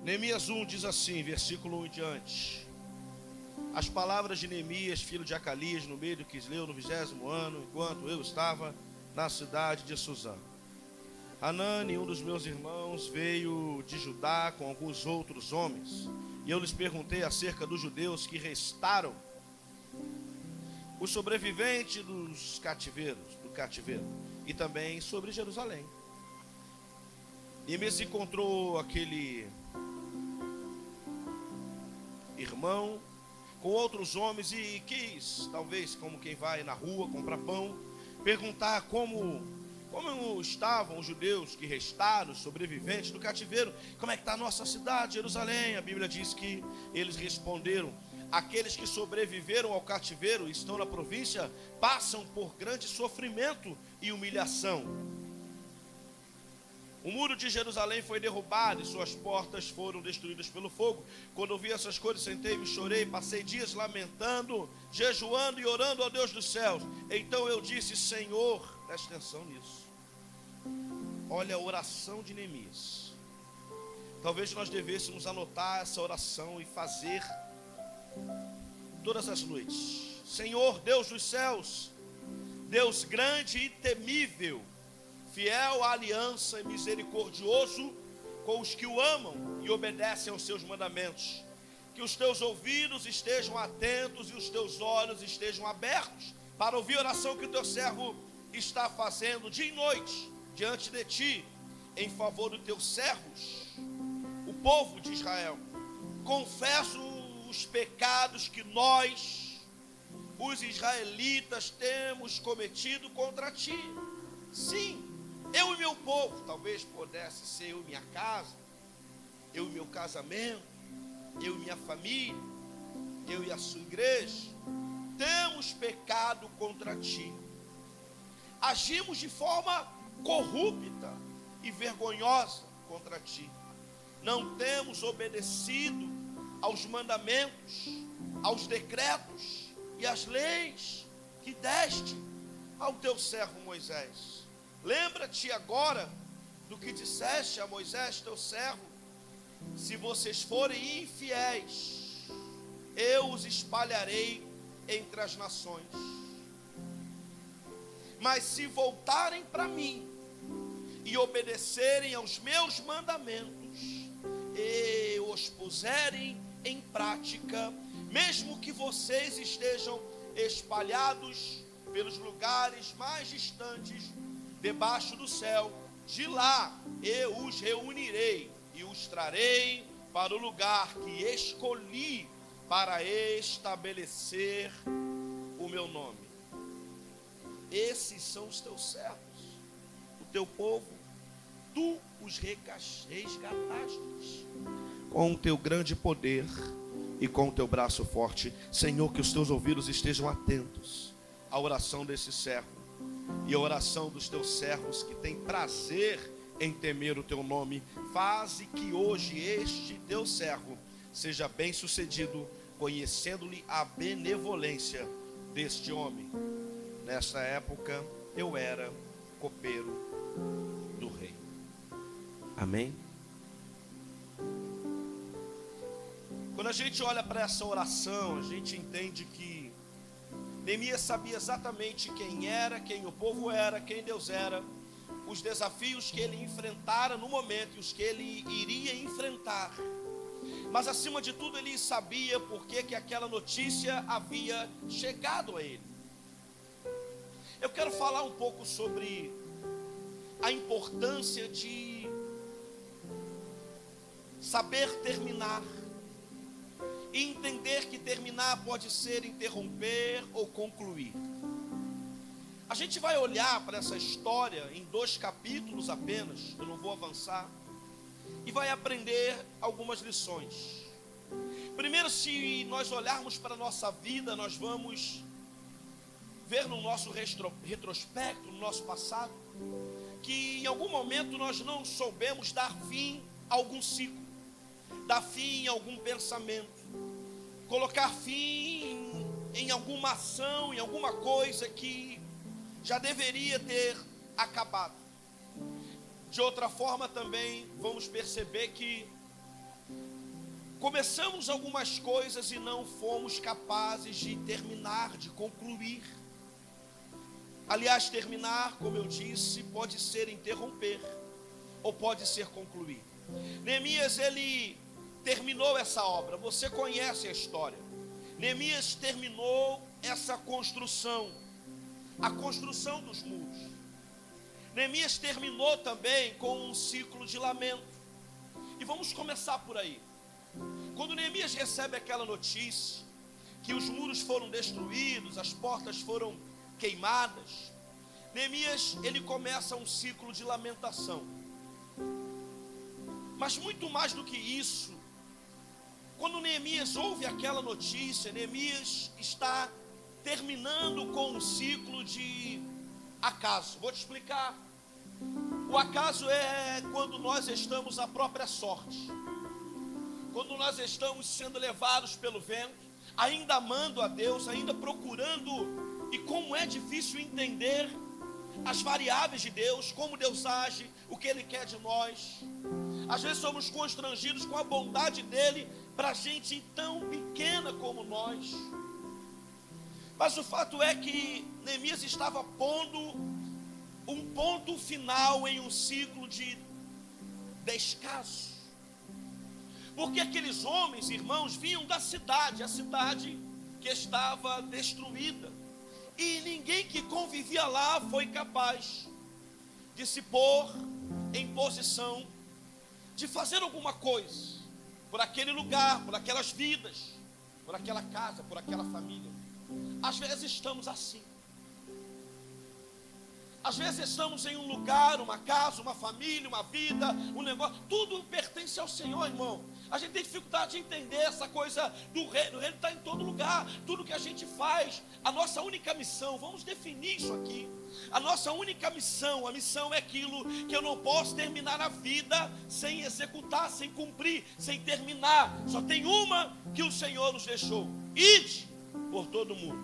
Neemias 1 diz assim, versículo 1 em diante: as palavras de Neemias, filho de Acalias, no meio do Quisleu, no 20º ano, enquanto eu estava na cidade de Suzã. Hanani, um dos meus irmãos, veio de Judá com alguns outros homens, e eu lhes perguntei acerca dos judeus que restaram, os sobreviventes do cativeiro, e também sobre Jerusalém. Neemias encontrou aquele irmão com outros homens e quis, talvez como quem vai na rua comprar pão, perguntar como estavam os judeus que restaram, os sobreviventes do cativeiro. Como é que está a nossa cidade, Jerusalém? A Bíblia diz que eles responderam: aqueles que sobreviveram ao cativeiro, estão na província, passam por grande sofrimento e humilhação. O muro de Jerusalém foi derrubado e suas portas foram destruídas pelo fogo. Quando ouvi essas coisas, sentei-me, chorei, passei dias lamentando, jejuando e orando ao Deus dos céus. Então eu disse: Senhor, preste atenção nisso. Olha a oração de Neemias. Talvez nós devêssemos anotar essa oração e fazer todas as noites. Senhor, Deus dos céus, Deus grande e temível, fiel à aliança e misericordioso com os que o amam e obedecem aos seus mandamentos. Que os teus ouvidos estejam atentos e os teus olhos estejam abertos para ouvir a oração que o teu servo está fazendo dia e noite diante de ti, em favor dos teus servos, o povo de Israel. Confesso os pecados que nós, os israelitas, temos cometido contra ti. Sim, eu e meu povo, talvez pudesse ser eu e minha casa, eu e meu casamento, eu e minha família, eu e a sua igreja, temos pecado contra ti. Agimos de forma corrupta e vergonhosa contra ti. Não temos obedecido aos mandamentos, aos decretos e às leis que deste ao teu servo Moisés. Lembra-te agora do que disseste a Moisés, teu servo: se vocês forem infiéis, eu os espalharei entre as nações. Mas se voltarem para mim e obedecerem aos meus mandamentos e os puserem em prática, mesmo que vocês estejam espalhados pelos lugares mais distantes debaixo do céu, de lá eu os reunirei e os trarei para o lugar que escolhi para estabelecer o meu nome. Esses são os teus servos, o teu povo. Tu os resgataste com o teu grande poder e com o teu braço forte. Senhor, que os teus ouvidos estejam atentos à oração desse servo e à oração dos teus servos que têm prazer em temer o teu nome. Faze que hoje este teu servo seja bem sucedido, conhecendo-lhe a benevolência deste homem. Nessa época eu era copeiro do rei. Amém? Quando a gente olha para essa oração, a gente entende que Neemias sabia exatamente quem era, quem o povo era, quem Deus era, os desafios que ele enfrentara no momento e os que ele iria enfrentar. Mas acima de tudo ele sabia por que aquela notícia havia chegado a ele. Eu quero falar um pouco sobre a importância de saber terminar e entender que terminar pode ser interromper ou concluir. A gente vai olhar para essa história em 2 capítulos apenas, eu não vou avançar, e vai aprender algumas lições. Primeiro, se nós olharmos para a nossa vida, nós vamos ver no nosso retrospecto, no nosso passado, que em algum momento nós não soubemos dar fim a algum ciclo, dar fim a algum pensamento, colocar fim em alguma ação, em alguma coisa que já deveria ter acabado. De outra forma também vamos perceber que começamos algumas coisas e não fomos capazes de terminar, de concluir. Aliás, terminar, como eu disse, pode ser interromper, ou pode ser concluir. Neemias, ele terminou essa obra, você conhece a história. Neemias terminou essa construção, a construção dos muros. Neemias terminou também com um ciclo de lamento. E vamos começar por aí. Quando Neemias recebe aquela notícia, que os muros foram destruídos, as portas foram queimadas, Neemias, ele começa um ciclo de lamentação. Mas muito mais do que isso, quando Neemias ouve aquela notícia, Neemias está terminando com um ciclo de acaso. Vou te explicar. O acaso é quando nós estamos à própria sorte, quando nós estamos sendo levados pelo vento, ainda amando a Deus, ainda procurando, e como é difícil entender as variáveis de Deus, como Deus age, o que Ele quer de nós. Às vezes somos constrangidos com a bondade dEle para gente tão pequena como nós. Mas o fato é que Neemias estava pondo um ponto final em um ciclo de descaso. Porque aqueles homens, irmãos, vinham da cidade, a cidade que estava destruída. E ninguém que convivia lá foi capaz de se pôr em posição de fazer alguma coisa por aquele lugar, por aquelas vidas, por aquela casa, por aquela família. Às vezes estamos assim. Às vezes estamos em um lugar, uma casa, uma família, uma vida, um negócio, tudo pertence ao Senhor, irmão. A gente tem dificuldade de entender essa coisa do reino. O reino está em todo lugar, tudo que a gente faz. A nossa única missão, vamos definir isso aqui. A nossa única missão, a missão é aquilo que eu não posso terminar a vida sem executar, sem cumprir, sem terminar. Só tem uma que o Senhor nos deixou: ide por todo mundo,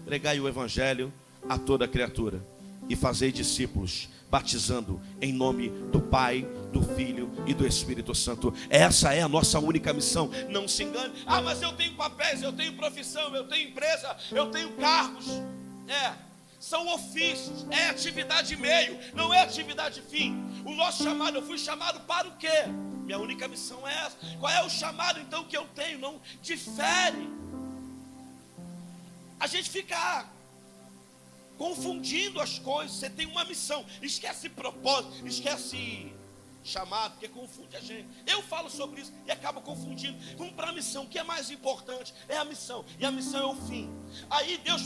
pregai o evangelho a toda criatura e fazei discípulos, batizando em nome do Pai, do Filho e do Espírito Santo. Essa é a nossa única missão. Não se engane. Ah, mas eu tenho papéis, eu tenho profissão, eu tenho empresa, eu tenho cargos. São ofícios, é atividade meio, não é atividade fim. O nosso chamado, eu fui chamado para o quê? Minha única missão é essa. Qual é o chamado então que eu tenho? Não difere. A gente fica confundindo as coisas. Você tem uma missão, esquece propósito, esquece chamado, porque confunde a gente. Eu falo sobre isso e acabo confundindo. Vamos para a missão. O que é mais importante? É a missão, e a missão é o fim. Aí Deus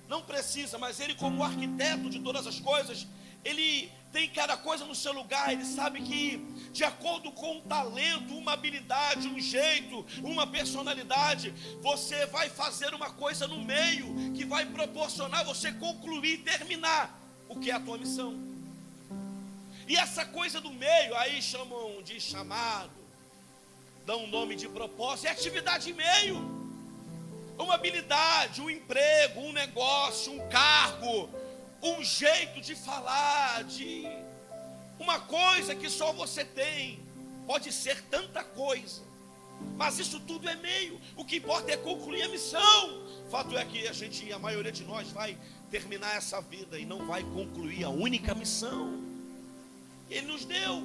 não precisa, mas Ele, como arquiteto de todas as coisas, Ele tem cada coisa no seu lugar. Ele sabe que de acordo com um talento, uma habilidade, um jeito, uma personalidade, você vai fazer uma coisa no meio que vai proporcionar você concluir, terminar o que é a tua missão. E essa coisa do meio, aí chamam de chamado, dão um nome de propósito, é atividade meio. Uma habilidade, um emprego, um negócio, um cargo, um jeito de falar, de uma coisa que só você tem. Pode ser tanta coisa, mas isso tudo é meio. O que importa é concluir a missão. O fato é que a maioria de nós vai terminar essa vida e não vai concluir a única missão que Ele nos deu.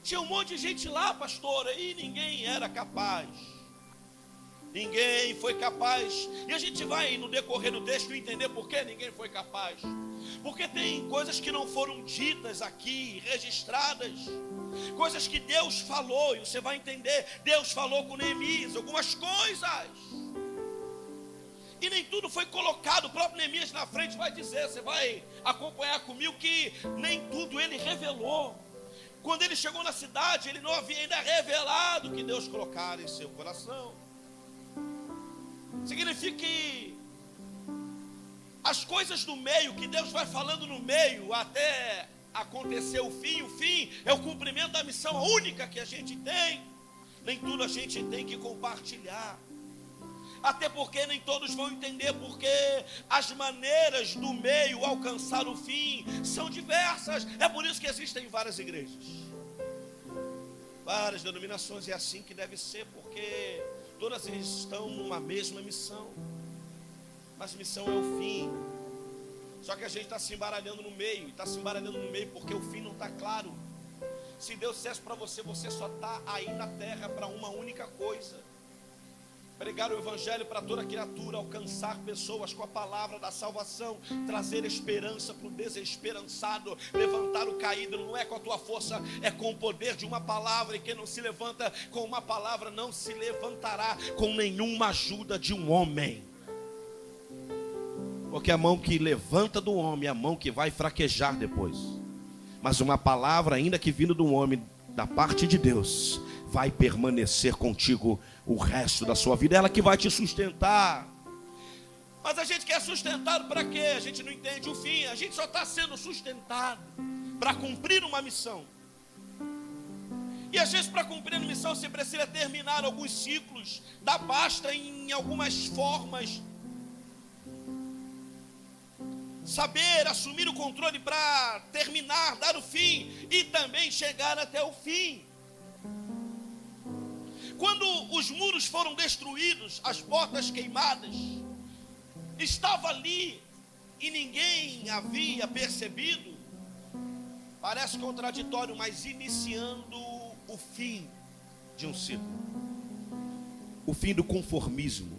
Tinha um monte de gente lá, pastora, e ninguém era capaz. Ninguém foi capaz. E a gente vai no decorrer do texto entender por que ninguém foi capaz. Porque tem coisas que não foram ditas aqui, registradas, coisas que Deus falou, e você vai entender. Deus falou com Neemias algumas coisas, e nem tudo foi colocado. O próprio Neemias na frente vai dizer, você vai acompanhar comigo, que nem tudo ele revelou. Quando ele chegou na cidade, ele não havia ainda revelado o que Deus colocara em seu coração. Significa que as coisas do meio, que Deus vai falando no meio até acontecer o fim é o cumprimento da missão, a única que a gente tem. Nem tudo a gente tem que compartilhar, até porque nem todos vão entender, porque as maneiras do meio alcançar o fim são diversas. É por isso que existem várias igrejas. várias denominações, é assim que deve ser, porque todas eles estão numa mesma missão. Mas missão é o fim. Só que a gente está se embaralhando no meio. E está se embaralhando no meio porque o fim não está claro. Se Deus dissesse para você, você só está aí na terra para uma única coisa: pregar o evangelho para toda criatura, alcançar pessoas com a palavra da salvação, trazer esperança para o desesperançado, levantar o caído. Não é com a tua força, é com o poder de uma palavra. E quem não se levanta com uma palavra não se levantará com nenhuma ajuda de um homem. Porque a mão que levanta do homem é a mão que vai fraquejar depois. Mas uma palavra, ainda que vindo do homem, da parte de Deus, vai permanecer contigo o resto da sua vida. Ela que vai te sustentar. Mas a gente quer sustentado para quê? A gente não entende o fim. A gente só está sendo sustentado para cumprir uma missão. E às vezes para cumprir a missão você precisa terminar alguns ciclos, dar basta em algumas formas, saber assumir o controle para terminar, dar o fim e também chegar até o fim. Quando os muros foram destruídos, as portas queimadas, estava ali e ninguém havia percebido. Parece contraditório, mas iniciando o fim de um ciclo, o fim do conformismo.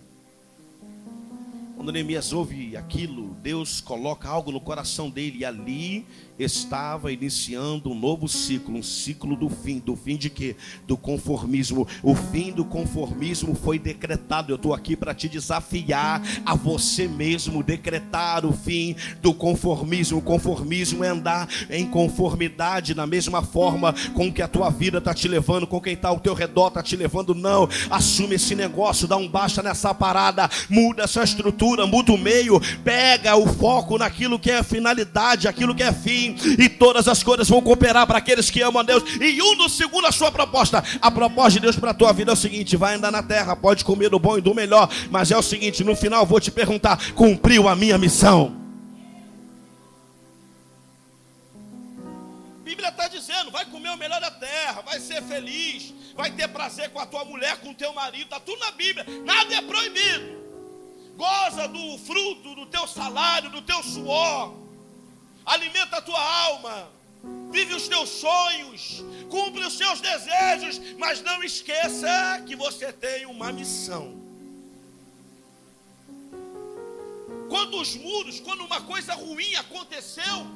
Quando Neemias ouve aquilo, Deus coloca algo no coração dele, e ali estava iniciando um novo ciclo, um ciclo do fim de quê? Do conformismo. O fim do conformismo foi decretado. Eu estou aqui para te desafiar a você mesmo decretar o fim do conformismo. O conformismo é andar em conformidade na mesma forma com que a tua vida está te levando, com quem está ao teu redor está te levando. Não, assume esse negócio, dá um basta nessa parada, muda essa estrutura, muda o meio, pega o foco naquilo que é finalidade, aquilo que é fim, e todas as coisas vão cooperar para aqueles que amam a Deus. E um segundo a sua proposta. A proposta de Deus para a tua vida é o seguinte: vai andar na terra, pode comer do bom e do melhor, mas é o seguinte, no final eu vou te perguntar: cumpriu a minha missão? A Bíblia está dizendo: vai comer o melhor da terra, vai ser feliz, vai ter prazer com a tua mulher, com o teu marido. Está tudo na Bíblia, nada é proibido. Goza do fruto do teu salário, do teu suor, alimenta a tua alma, vive os teus sonhos, cumpre os seus desejos, mas não esqueça que você tem uma missão. Quando uma coisa ruim aconteceu,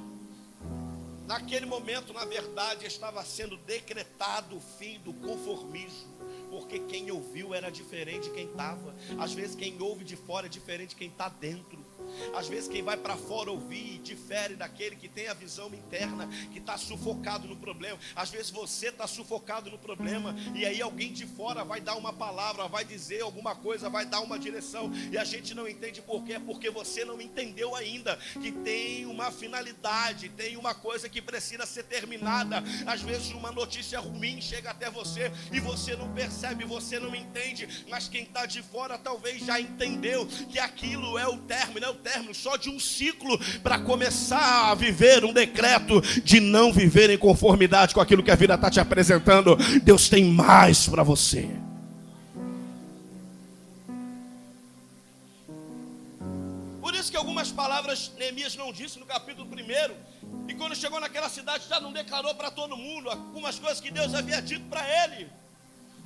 naquele momento, na verdade, estava sendo decretado o fim do conformismo. Porque quem ouviu era diferente de quem estava. Às vezes quem ouve de fora é diferente de quem está dentro. Às vezes quem vai para fora ouvir difere daquele que tem a visão interna, que está sufocado no problema. Às vezes você está sufocado no problema, e aí alguém de fora vai dar uma palavra, vai dizer alguma coisa, vai dar uma direção, e a gente não entende por quê. Porque você não entendeu ainda que tem uma finalidade, tem uma coisa que precisa ser terminada. Às vezes uma notícia ruim chega até você e você não percebe, você não entende, mas quem está de fora talvez já entendeu que aquilo é o término, só de um ciclo, para começar a viver um decreto de não viver em conformidade com aquilo que a vida está te apresentando. Deus tem mais para você. Por isso que algumas palavras Neemias não disse no capítulo 1, e quando chegou naquela cidade já não declarou para todo mundo algumas coisas que Deus havia dito para ele,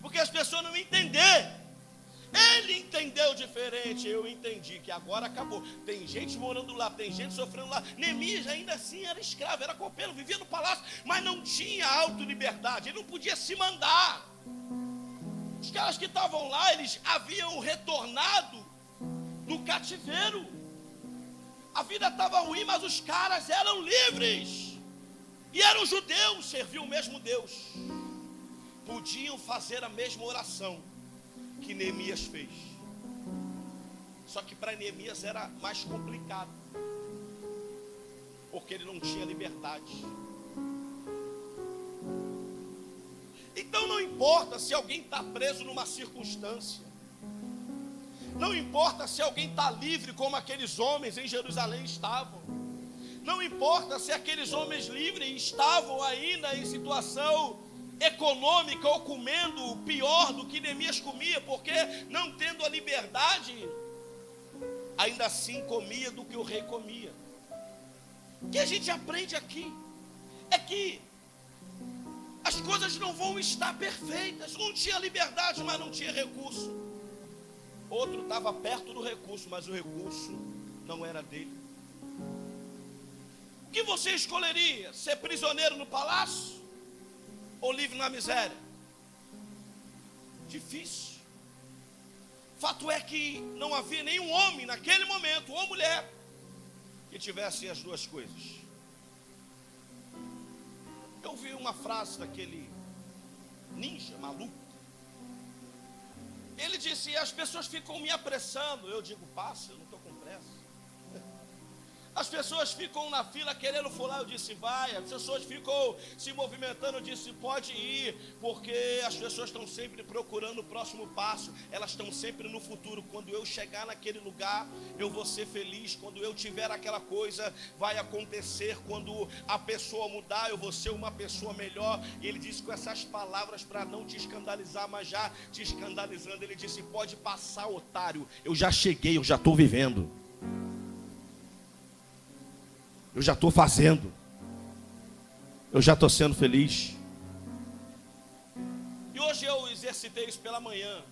porque as pessoas não entenderam. Ele entendeu diferente, eu entendi que agora acabou. Tem gente morando lá, tem gente sofrendo lá. Neemias ainda assim era escravo, era copeiro, vivia no palácio, mas não tinha autoliberdade, ele não podia se mandar. Os caras que estavam lá, eles haviam retornado do cativeiro. A vida estava ruim, mas os caras eram livres. E eram judeus, serviam o mesmo Deus. Podiam fazer a mesma oração que Neemias fez. Só que para Neemias era mais complicado, porque ele não tinha liberdade. Então não importa se alguém está preso numa circunstância, não importa se alguém está livre como aqueles homens em Jerusalém estavam, não importa se aqueles homens livres estavam ainda em situação econômica ou comendo pior do que Neemias comia, porque não tendo a liberdade, ainda assim comia do que o rei comia. O que a gente aprende aqui é que as coisas não vão estar perfeitas. Um tinha liberdade, mas não tinha recurso. Outro estava perto do recurso, mas o recurso não era dele. O que você escolheria? Ser prisioneiro no palácio ou livre na miséria? Difícil. Fato é que não havia nenhum homem naquele momento, ou mulher, que tivesse as duas coisas. Eu vi uma frase daquele ninja maluco. Ele disse: as pessoas ficam me apressando. Eu digo: passa, eu não estou com pressa. As pessoas ficam na fila querendo falar, eu disse: vai. As pessoas ficam se movimentando, eu disse: pode ir, porque as pessoas estão sempre procurando o próximo passo, elas estão sempre no futuro. Quando eu chegar naquele lugar, eu vou ser feliz. Quando eu tiver aquela coisa, vai acontecer. Quando a pessoa mudar, eu vou ser uma pessoa melhor. E ele disse com essas palavras para não te escandalizar, mas já te escandalizando, ele disse: pode passar, otário, eu já cheguei, eu já estou vivendo. Eu já estou fazendo. Eu já estou sendo feliz. E hoje eu exercitei isso pela manhã.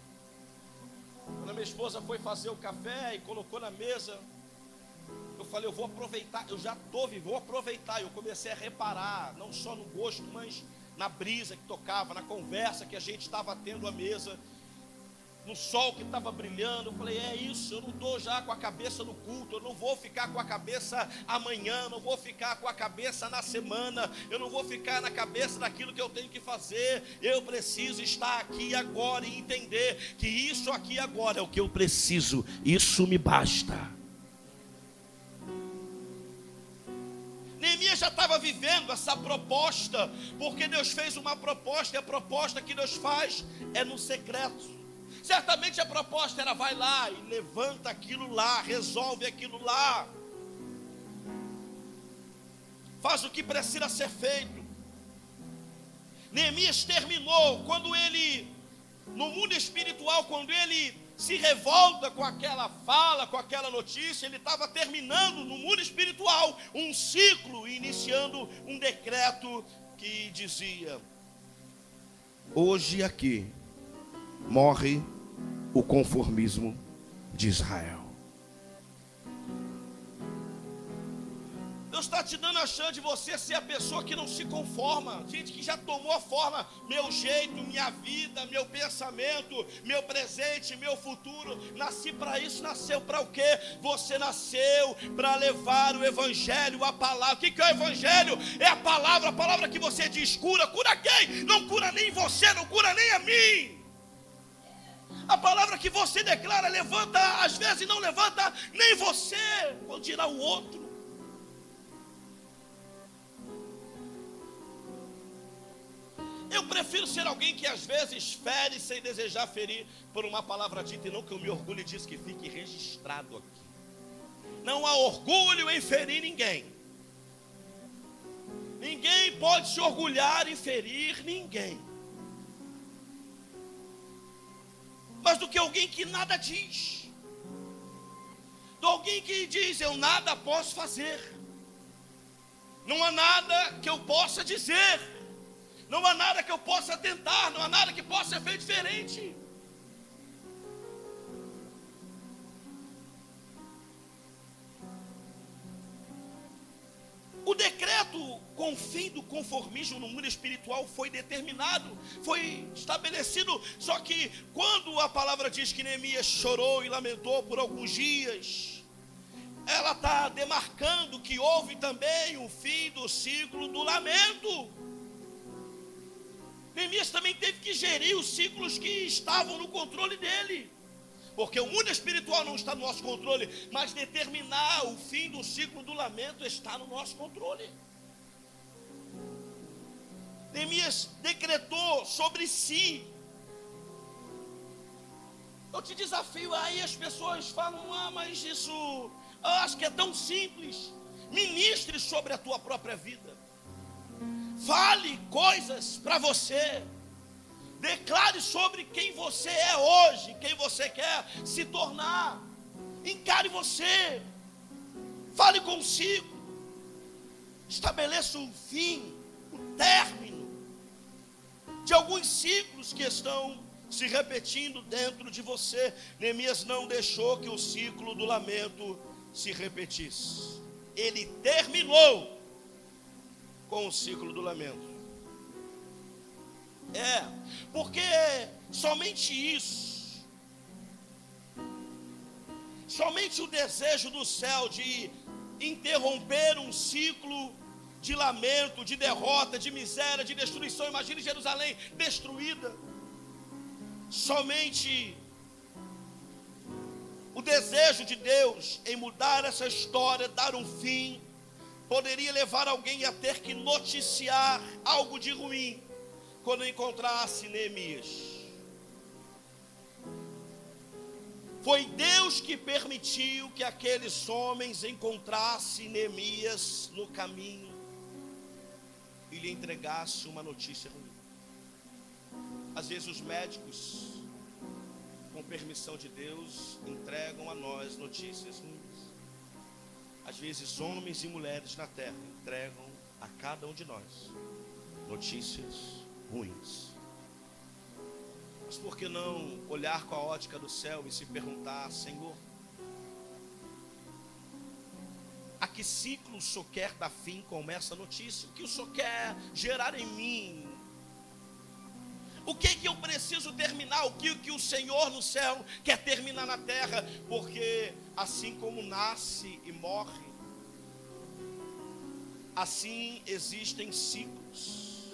Quando a minha esposa foi fazer o café e colocou na mesa, eu falei: eu vou aproveitar. Eu já estou vivo, vou aproveitar. Eu comecei a reparar, não só no gosto, mas na brisa que tocava, na conversa que a gente estava tendo à mesa, no sol que estava brilhando. Eu falei: é isso, eu não estou já com a cabeça no culto, eu não vou ficar com a cabeça amanhã, não vou ficar com a cabeça na semana, eu não vou ficar na cabeça daquilo que eu tenho que fazer. Eu preciso estar aqui agora e entender que isso aqui agora é o que eu preciso, isso me basta. Neemias já estava vivendo essa proposta, porque Deus fez uma proposta, e a proposta que Deus faz é no secreto. Certamente a proposta era: vai lá e levanta aquilo lá, resolve aquilo lá, faz o que precisa ser feito. Neemias terminou, quando ele, no mundo espiritual, quando ele se revolta com aquela fala, com aquela notícia, ele estava terminando no mundo espiritual um ciclo, iniciando um decreto que dizia: hoje aqui morre o conformismo de Israel. Deus está te dando a chance de você ser a pessoa que não se conforma. Gente que já tomou a forma: meu jeito, minha vida, meu pensamento, meu presente, meu futuro. Nasci para isso. Nasceu para o quê? Você nasceu para levar o evangelho, a palavra. O que é o evangelho? É a palavra que você diz: cura. Cura quem? Não cura nem você, não cura nem a mim. A palavra que você declara levanta, às vezes não levanta nem você, ou dirá o outro. Eu prefiro ser alguém que às vezes fere sem desejar ferir, por uma palavra dita, e não que eu me orgulhe disso, que fique registrado aqui. Não há orgulho em ferir ninguém. Ninguém pode se orgulhar em ferir ninguém. Mas do que alguém que nada diz, do alguém que diz: eu nada posso fazer, não há nada que eu possa dizer, não há nada que eu possa tentar, não há nada que possa ser feito diferente. O decreto com o fim do conformismo no mundo espiritual foi determinado, foi estabelecido. Só que quando a palavra diz que Neemias chorou e lamentou por alguns dias, ela está demarcando que houve também o fim do ciclo do lamento. Neemias também teve que gerir os ciclos que estavam no controle dele. Porque o mundo espiritual não está no nosso controle, mas determinar o fim do ciclo do lamento está no nosso controle. Neemias decretou sobre si. Eu te desafio, aí as pessoas falam: mas isso, eu acho que é tão simples. Ministre sobre a tua própria vida. Fale coisas para você. Declare sobre quem você é hoje, quem você quer se tornar. Encare você. Fale consigo. Estabeleça um fim, o término de alguns ciclos que estão se repetindo dentro de você. Neemias não deixou que o ciclo do lamento se repetisse. Ele terminou com o ciclo do lamento. Porque somente isso, somente o desejo do céu de interromper um ciclo de lamento, de derrota, de miséria, de destruição. Imagine Jerusalém destruída. Somente o desejo de Deus em mudar essa história, dar um fim, poderia levar alguém a ter que noticiar algo de ruim quando encontrasse Neemias. Foi Deus que permitiu que aqueles homens encontrassem Neemias no caminho e lhe entregasse uma notícia ruim. Às vezes os médicos, com permissão de Deus, entregam a nós notícias ruins. Às vezes homens e mulheres na terra entregam a cada um de nós notícias ruins. Mas por que não olhar com a ótica do céu e se perguntar: Senhor, a que ciclo o Senhor quer dar fim com essa notícia? O que o Senhor quer gerar em mim? O que eu preciso terminar? O que o Senhor no céu quer terminar na terra? Porque assim como nasce e morre, assim existem ciclos.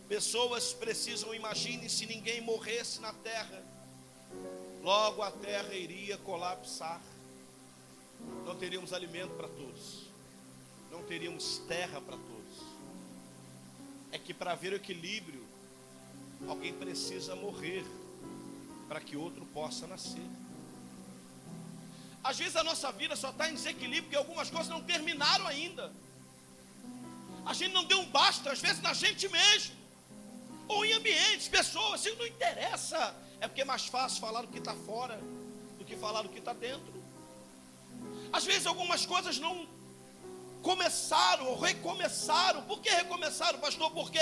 Pessoas precisam, imagine se ninguém morresse na terra, logo a terra iria colapsar. Não teríamos alimento para todos, não teríamos terra para todos. É que para haver o equilíbrio, alguém precisa morrer para que outro possa nascer. Às vezes a nossa vida só está em desequilíbrio porque algumas coisas não terminaram ainda. A gente não deu um basta, às vezes na gente mesmo, ou em ambientes, pessoas, assim, não interessa. É porque é mais fácil falar do que está fora do que falar do que está dentro. Às vezes algumas coisas não começaram ou recomeçaram. Por que recomeçaram, pastor? Porque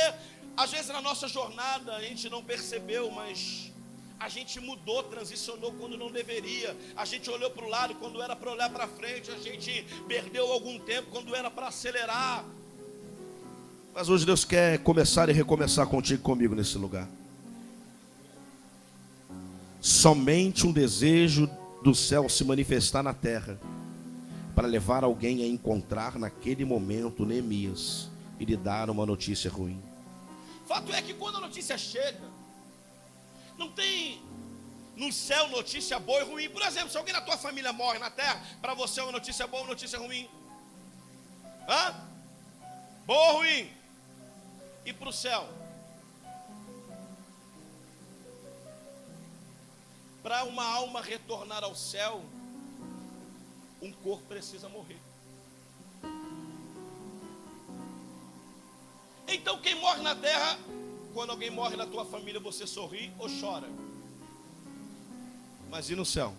às vezes na nossa jornada a gente não percebeu, mas a gente mudou, transicionou quando não deveria. A gente olhou para o lado quando era para olhar para frente. A gente perdeu algum tempo quando era para acelerar. Mas hoje Deus quer começar e recomeçar contigo e comigo nesse lugar. Somente um desejo do céu se manifestar na terra para levar alguém a encontrar naquele momento Neemias e lhe dar uma notícia ruim. Fato é que quando a notícia chega, não tem no céu notícia boa e ruim. Por exemplo, se alguém na tua família morre na terra, para você é uma notícia boa ou uma notícia ruim? Boa ou ruim? E para o céu? Para uma alma retornar ao céu, um corpo precisa morrer. Então quem morre na terra, quando alguém morre na tua família, você sorri ou chora? Mas e no céu?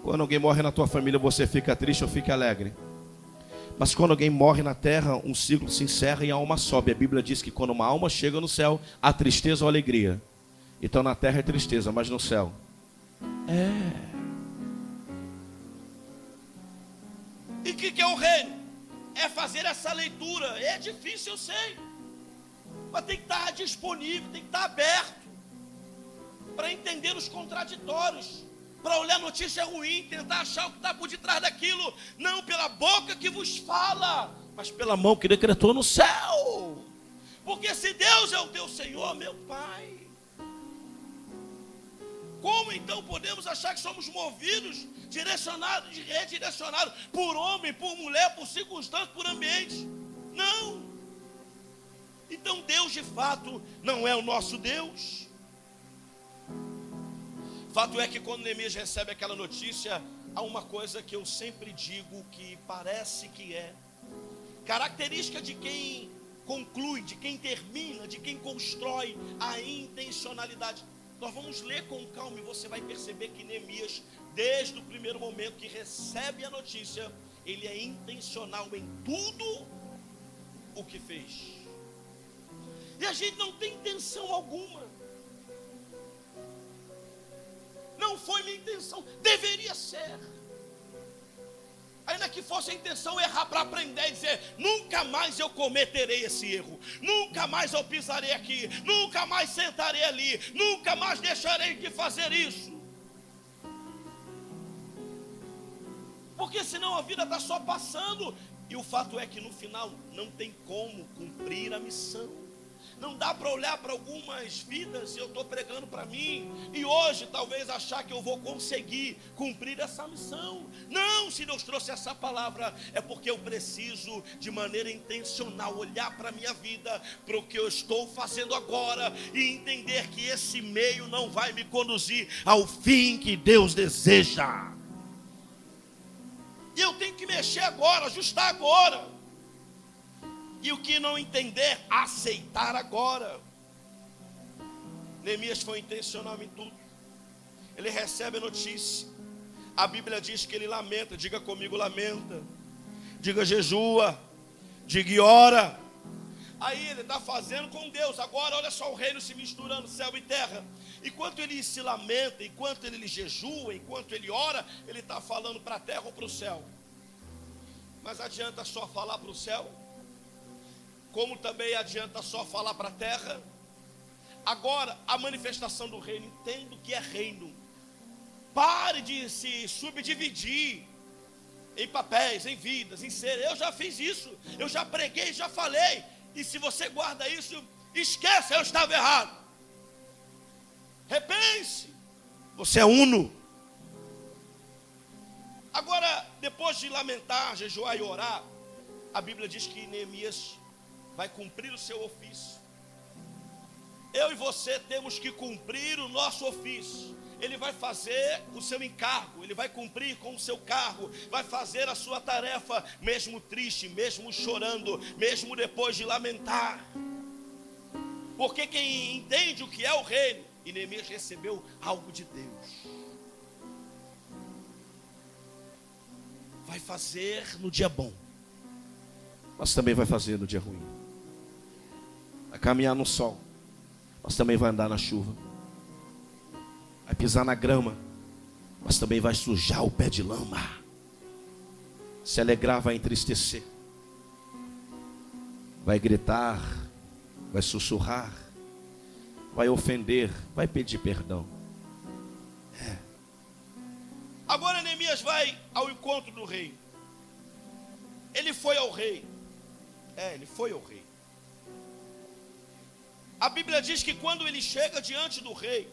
Quando alguém morre na tua família, você fica triste ou fica alegre? Mas quando alguém morre na terra, um ciclo se encerra e a alma sobe. A Bíblia diz que quando uma alma chega no céu, há tristeza ou alegria. Então na terra é tristeza, mas no céu E o que é o reino? É fazer essa leitura. É difícil, eu sei, mas tem que estar disponível, tem que estar aberto para entender os contraditórios, para olhar notícia ruim, tentar achar o que está por detrás daquilo, não pela boca que vos fala, mas pela mão que decretou no céu. Porque se Deus é o teu Senhor, meu Pai, como então podemos achar que somos movidos, direcionados, redirecionados por homem, por mulher, por circunstâncias, por ambiente? Não. Então Deus de fato não é o nosso Deus. Fato é que quando Neemias recebe aquela notícia, há uma coisa que eu sempre digo que parece que é, Característica de quem conclui, de quem termina, de quem constrói a intencionalidade. Nós vamos ler com calma e você vai perceber que Neemias, desde o primeiro momento que recebe a notícia, ele é intencional em tudo o que fez. E a gente não tem intenção alguma. Não foi minha intenção, deveria ser. Ainda que fosse a intenção errar para aprender e dizer, nunca mais eu cometerei esse erro, nunca mais eu pisarei aqui, nunca mais sentarei ali, nunca mais deixarei de fazer isso. Porque senão a vida está só passando. E o fato é que no final não tem como cumprir a missão. Não dá para olhar para algumas vidas, e eu estou pregando para mim, e hoje talvez achar que eu vou conseguir cumprir essa missão. Não, se Deus trouxe essa palavra, é porque eu preciso de maneira intencional olhar para a minha vida, para o que eu estou fazendo agora, e entender que esse meio não vai me conduzir ao fim que Deus deseja. E eu tenho que mexer agora, ajustar agora. E o que não entender, aceitar agora. Neemias foi intencional em tudo. Ele recebe a notícia. A Bíblia diz que ele lamenta. Diga comigo, lamenta. Diga jejua. Diga e ora. Aí ele está fazendo com Deus. Agora olha só o reino se misturando, céu e terra. Enquanto ele se lamenta, enquanto ele jejua, enquanto ele ora, ele está falando para a terra ou para o céu. Mas adianta só falar para o céu? Como também adianta só falar para a terra? Agora, a manifestação do reino, entenda o que é reino. Pare de se subdividir em papéis, em vidas, em ser. Eu já fiz isso, eu já preguei, já falei. E se você guarda isso, esquece, eu estava errado. Repense, você é uno. Agora, depois de lamentar, jejuar e orar, a Bíblia diz que Neemias vai cumprir o seu ofício. Eu e você temos que cumprir o nosso ofício. Ele vai fazer o seu encargo, ele vai cumprir com o seu cargo, vai fazer a sua tarefa, mesmo triste, mesmo chorando, mesmo depois de lamentar. Porque quem entende o que é o reino, e Neemias recebeu algo de Deus, vai fazer no dia bom, mas também vai fazer no dia ruim. Vai caminhar no sol, mas também vai andar na chuva. Vai pisar na grama, mas também vai sujar o pé de lama. Se alegrar, vai entristecer. Vai gritar, vai sussurrar, vai ofender, vai pedir perdão. Agora Neemias vai ao encontro do rei. Ele foi ao rei. Ele foi ao rei. A Bíblia diz que quando ele chega diante do rei,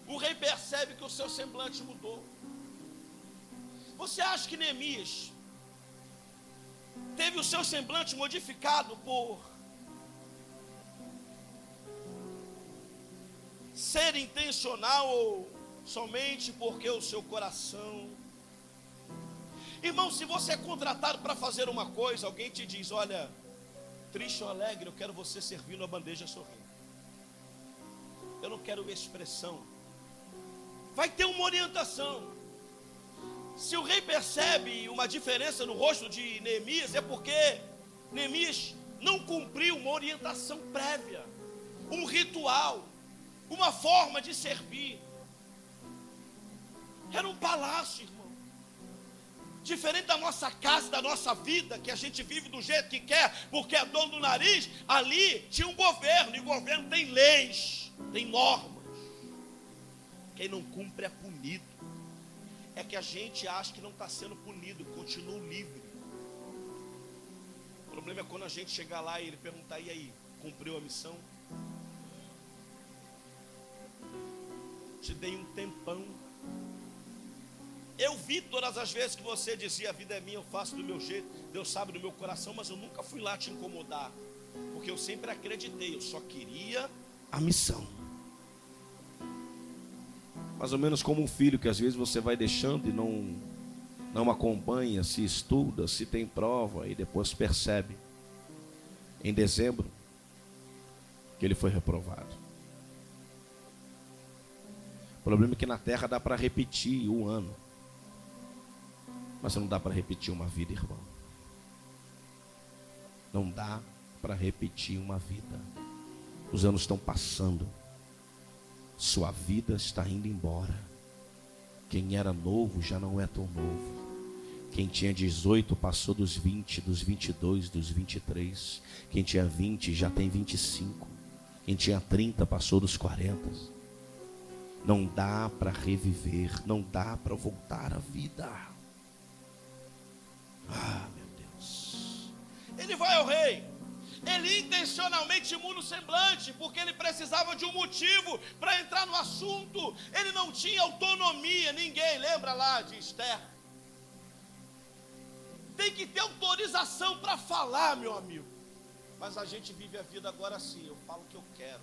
o rei percebe que o seu semblante mudou. Você acha que Neemias teve o seu semblante modificado por ser intencional ou somente porque o seu coração? Irmão, se você é contratado para fazer uma coisa, alguém te diz, olha, triste ou alegre, eu quero você servindo a bandeja sorrindo. Eu não quero expressão. Vai ter uma orientação. Se o rei percebe uma diferença no rosto de Neemias, é porque Neemias não cumpriu uma orientação prévia, um ritual, uma forma de servir. Era um palácio, irmão. Diferente da nossa casa, da nossa vida, que a gente vive do jeito que quer, porque é dono do nariz. Ali tinha um governo, e o governo tem leis, tem normas. Quem não cumpre é punido. É que a gente acha que não está sendo punido, continua livre. O problema é quando a gente chegar lá e ele perguntar, e aí, cumpriu a missão? Te dei um tempão. Eu vi todas as vezes que você dizia, a vida é minha, eu faço do meu jeito, Deus sabe do meu coração, mas eu nunca fui lá te incomodar, porque eu sempre acreditei, eu só queria a missão. Mais ou menos como um filho que às vezes você vai deixando e não acompanha, se estuda, se tem prova e depois percebe, em dezembro, que ele foi reprovado. O problema é que na terra dá para repetir um ano, mas não dá para repetir uma vida, irmão. Não dá para repetir uma vida. Os anos estão passando, sua vida está indo embora. Quem era novo já não é tão novo. Quem tinha 18 passou dos 20, dos 22, dos 23. Quem tinha 20 já tem 25. Quem tinha 30 passou dos 40. Não dá para reviver, não dá para voltar à vida. Ah, meu Deus. Ele vai ao rei. Ele intencionalmente muda o semblante, porque ele precisava de um motivo para entrar no assunto. Ele não tinha autonomia, ninguém, lembra lá de Esther? Tem que ter autorização para falar, meu amigo. Mas a gente vive a vida agora assim, eu falo o que eu quero.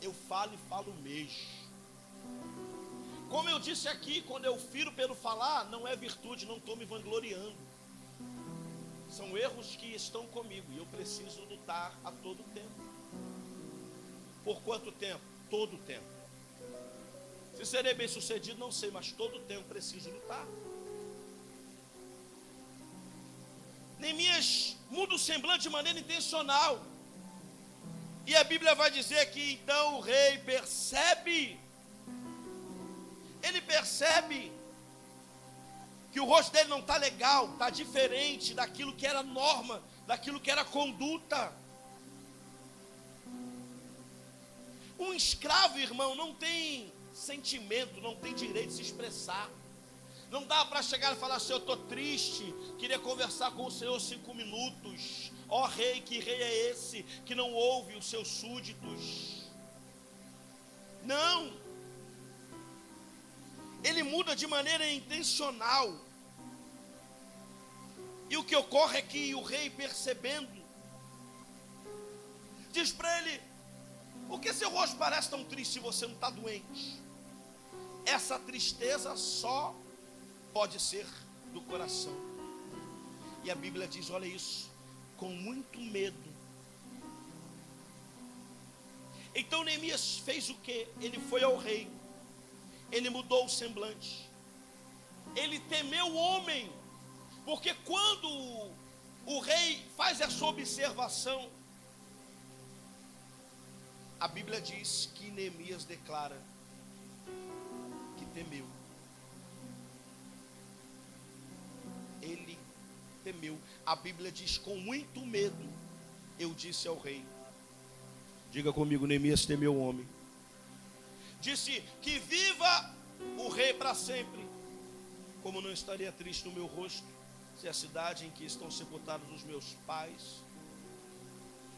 Eu falo e falo mesmo. Como eu disse aqui, quando eu firo pelo falar, não é virtude, não estou me vangloriando. São erros que estão comigo e eu preciso lutar a todo tempo. Por quanto tempo? Todo tempo. Se serei bem sucedido, não sei, mas todo tempo preciso lutar. Neemias muda o semblante de maneira intencional. E a Bíblia vai dizer que então o rei percebe. Ele percebe que o rosto dele não está legal, está diferente daquilo que era norma, daquilo que era conduta. Um escravo, irmão, não tem sentimento, não tem direito de se expressar. Não dá para chegar e falar assim: eu estou triste, queria conversar com o Senhor 5 minutos. Ó rei, que rei é esse que não ouve os seus súditos? Não. Ele muda de maneira intencional. E o que ocorre é que o rei, percebendo, diz para ele: por que seu rosto parece tão triste se você não está doente? Essa tristeza só pode ser do coração. E a Bíblia diz, olha isso, com muito medo. Então Neemias fez o quê? Ele foi ao rei. Ele mudou o semblante. Ele temeu o homem. Porque quando o rei faz essa observação, a Bíblia diz que Neemias declara que temeu. Ele temeu. A Bíblia diz, com muito medo, eu disse ao rei. Diga comigo, Neemias temeu o homem. Disse, que viva o rei para sempre. Como não estaria triste no meu rosto, se a cidade em que estão sepultados os meus pais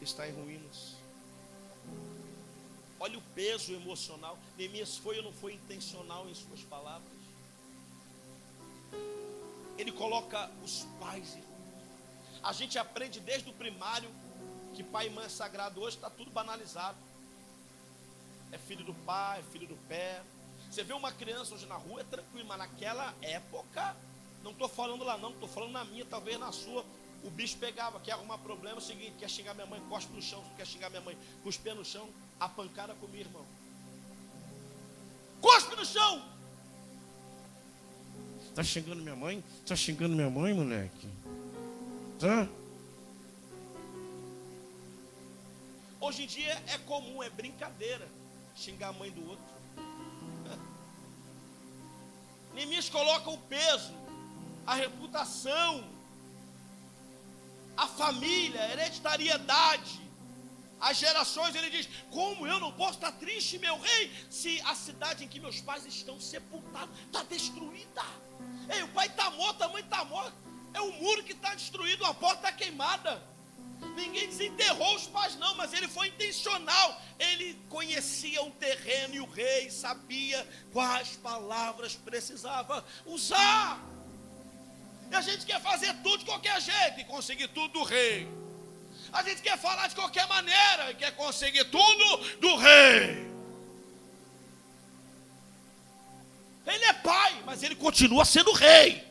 está em ruínas. Olha o peso emocional. Neemias foi ou não foi intencional em suas palavras? Ele coloca os pais. A gente aprende desde o primário que pai e mãe é sagrado. Hoje está tudo banalizado. É filho do pai, filho do pé. Você vê uma criança hoje na rua, é tranquilo, mas naquela época, não estou falando lá não, estou falando na minha, talvez na sua. O bicho pegava, quer arrumar problema, é o seguinte: quer xingar minha mãe, cospe no chão. Quer xingar minha mãe, cuspe no chão. A pancada comigo, irmão. Cospe no chão. Tá xingando minha mãe? Tá xingando minha mãe, moleque? Tá? Hoje em dia é comum, é brincadeira xingar a mãe do outro. Neemias coloca o peso, a reputação, a família, a hereditariedade, as gerações. Ele diz: como eu não posso estar triste, meu rei, se a cidade em que meus pais estão sepultados está destruída? Ei, o pai está morto, a mãe está morta, é o muro que está destruído, a porta está queimada. Ninguém desenterrou os pais não, mas ele foi intencional. Ele conhecia o terreno e o rei sabia quais palavras precisava usar. E a gente quer fazer tudo de qualquer jeito e conseguir tudo do rei. A gente quer falar de qualquer maneira e quer conseguir tudo do rei. Ele é pai, mas ele continua sendo rei.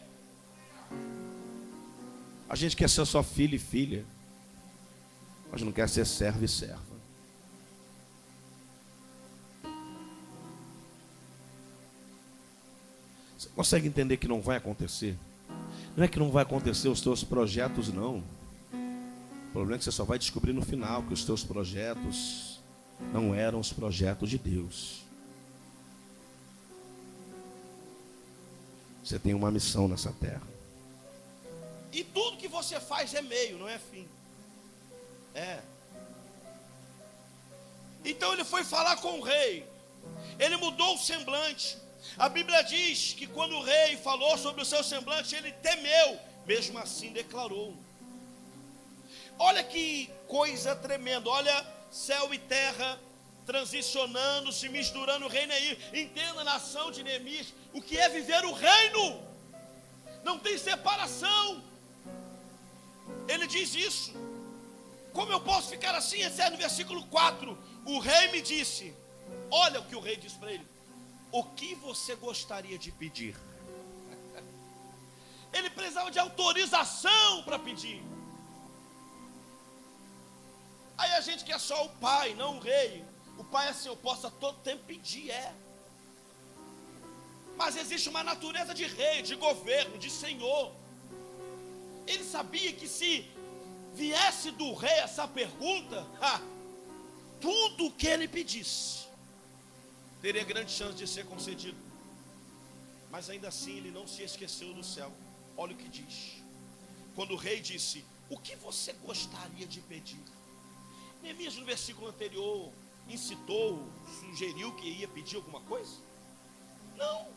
A gente quer ser só filho e filha, mas não quer ser servo e serva. Você consegue entender que não vai acontecer? Não é que não vai acontecer os teus projetos, não. O problema é que você só vai descobrir no final que os teus projetos não eram os projetos de Deus. Você tem uma missão nessa terra. E tudo que você faz é meio, não é fim. É. Então ele foi falar com o rei. Ele mudou o semblante. A Bíblia diz que quando o rei falou sobre o seu semblante, ele temeu. Mesmo assim declarou. Olha que coisa tremenda. Olha céu e terra transicionando, se misturando, o reino aí. Entenda a nação de Neemias o que é viver o reino. Não tem separação. Ele diz isso. Como eu posso ficar assim? Esse é no versículo 4. O rei me disse. Olha o que o rei disse para ele. O que você gostaria de pedir? Ele precisava de autorização para pedir. Aí a gente quer só o pai, não o rei. O pai é assim, eu posso a todo tempo pedir, Mas existe uma natureza de rei, de governo, de senhor. Ele sabia que se viesse do rei essa pergunta, tudo o que ele pedisse teria grande chance de ser concedido. Mas ainda assim ele não se esqueceu do céu. Olha o que diz. Quando o rei disse, o que você gostaria de pedir? Neemias no versículo anterior incitou, sugeriu que ia pedir alguma coisa? Não.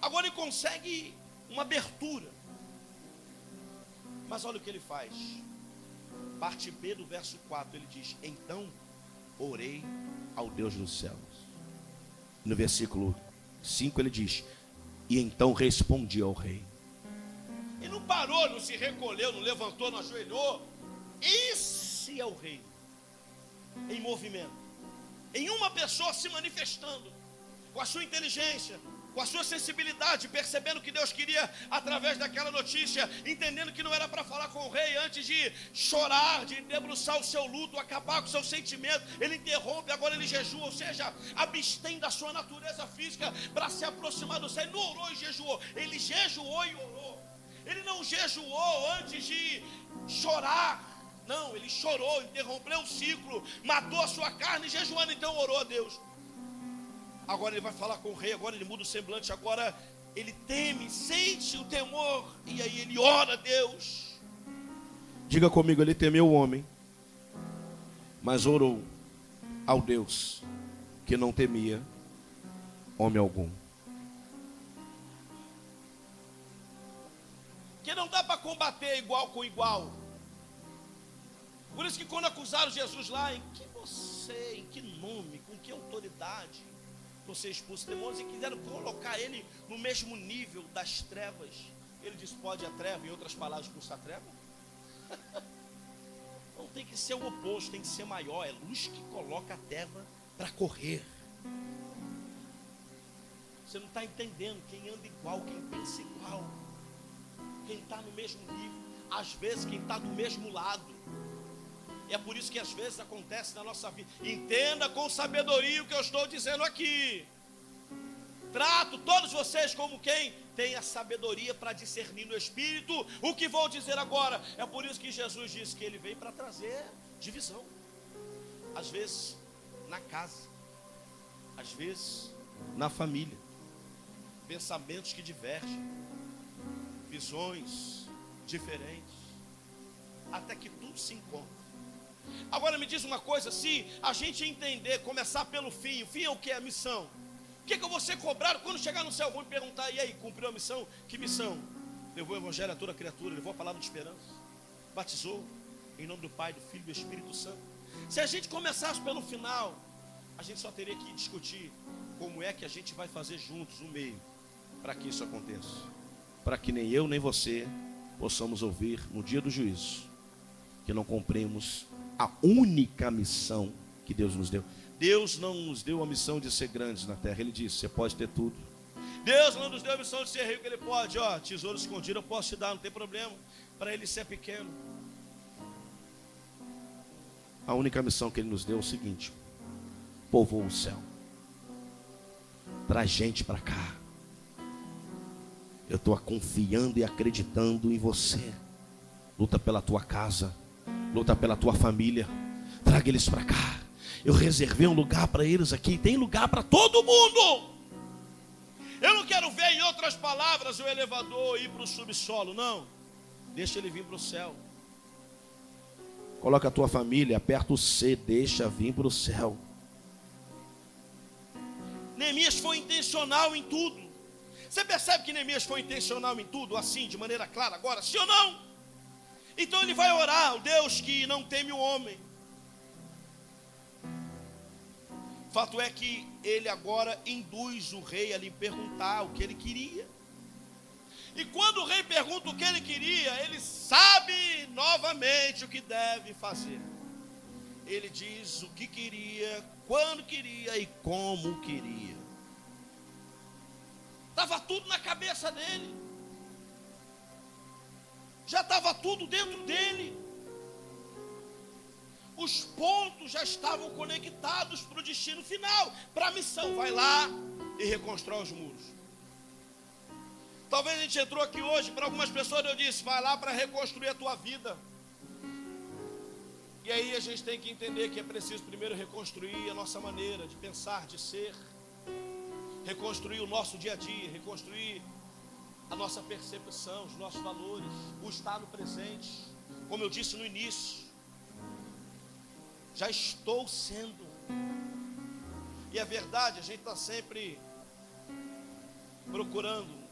Agora ele consegue uma abertura. Mas olha o que ele faz. Parte B do verso 4, ele diz, então orei ao Deus dos céus. No versículo 5 ele diz, e então respondi ao rei. Ele não parou, não se recolheu, não levantou, não ajoelhou. Esse é o rei em movimento, em uma pessoa se manifestando, com a sua inteligência, com a sua sensibilidade, percebendo que Deus queria através daquela notícia, entendendo que não era para falar com o rei antes de chorar, de debruçar o seu luto, acabar com o seu sentimento. Ele interrompe, agora ele jejua, ou seja, abstém da sua natureza física para se aproximar do céu. Ele não orou e jejuou, ele jejuou e orou. Ele não jejuou antes de chorar. Não, ele chorou, interrompeu o ciclo, matou a sua carne, jejuando, então orou a Deus. Agora ele vai falar com o rei, agora ele muda o semblante, agora ele teme, sente o temor, e aí ele ora a Deus. Diga comigo, ele temeu o homem, mas orou ao Deus que não temia homem algum. Que não dá para combater igual com igual. Por isso que quando acusaram Jesus lá, em que nome, com que autoridade você expulsa demônios, e quiseram colocar ele no mesmo nível das trevas, ele disse, pode a treva, em outras palavras, expulsar a treva? Não, tem que ser o oposto, tem que ser maior, é luz que coloca a treva para correr. Você não está entendendo, quem anda igual, quem pensa igual, quem está no mesmo nível, às vezes quem está do mesmo lado. É por isso que às vezes acontece na nossa vida. Entenda com sabedoria o que eu estou dizendo aqui. Trato todos vocês como quem tem a sabedoria para discernir no Espírito o que vou dizer agora. É por isso que Jesus disse que ele veio para trazer divisão. Às vezes na casa, às vezes na família. Pensamentos que divergem, visões diferentes, até que tudo se encontra. Agora me diz uma coisa, se a gente entender, começar pelo fim, o fim é o que? A missão. O que eu vou ser cobrado quando chegar no céu? Vou me perguntar, e aí, cumpriu a missão? Que missão? Levou o evangelho a toda criatura, levou a palavra de esperança, batizou, em nome do Pai, do Filho e do Espírito Santo. Se a gente começasse pelo final, a gente só teria que discutir como é que a gente vai fazer juntos um meio para que isso aconteça, para que nem eu nem você possamos ouvir no dia do juízo que não cumprimos a única missão que Deus nos deu. Deus não nos deu a missão de ser grandes na terra. Ele disse, você pode ter tudo. Deus não nos deu a missão de ser rico. Ele pode, tesouro escondido eu posso te dar, não tem problema. Para ele ser pequeno. A única missão que ele nos deu é o seguinte: povoa o céu. Traz gente para cá. Eu estou confiando e acreditando em você. Luta pela tua casa. Luta pela tua família. Traga eles para cá. Eu reservei um lugar para eles aqui. Tem lugar para todo mundo. Eu não quero ver, em outras palavras, o elevador ir para o subsolo. Não. Deixa ele vir para o céu. Coloca a tua família, aperta o C, deixa vir para o céu. Neemias foi intencional em tudo. Você percebe que Neemias foi intencional em tudo, assim, de maneira clara agora, sim ou não? Então ele vai orar, o Deus que não teme o homem. Fato é que ele agora induz o rei a lhe perguntar o que ele queria. E quando o rei pergunta o que ele queria, ele sabe novamente o que deve fazer. Ele diz o que queria, quando queria e como queria. Estava tudo na cabeça dele. Já estava tudo dentro dele. Os pontos já estavam conectados para o destino final, para a missão. Vai lá e reconstrói os muros. Talvez a gente entrou aqui hoje, para algumas pessoas eu disse, vai lá para reconstruir a tua vida. E aí a gente tem que entender que é preciso primeiro reconstruir a nossa maneira de pensar, de ser. Reconstruir o nosso dia a dia, reconstruir a nossa percepção, os nossos valores, o estar no presente. Como eu disse no início, já estou sendo. E é verdade, a gente está sempre procurando,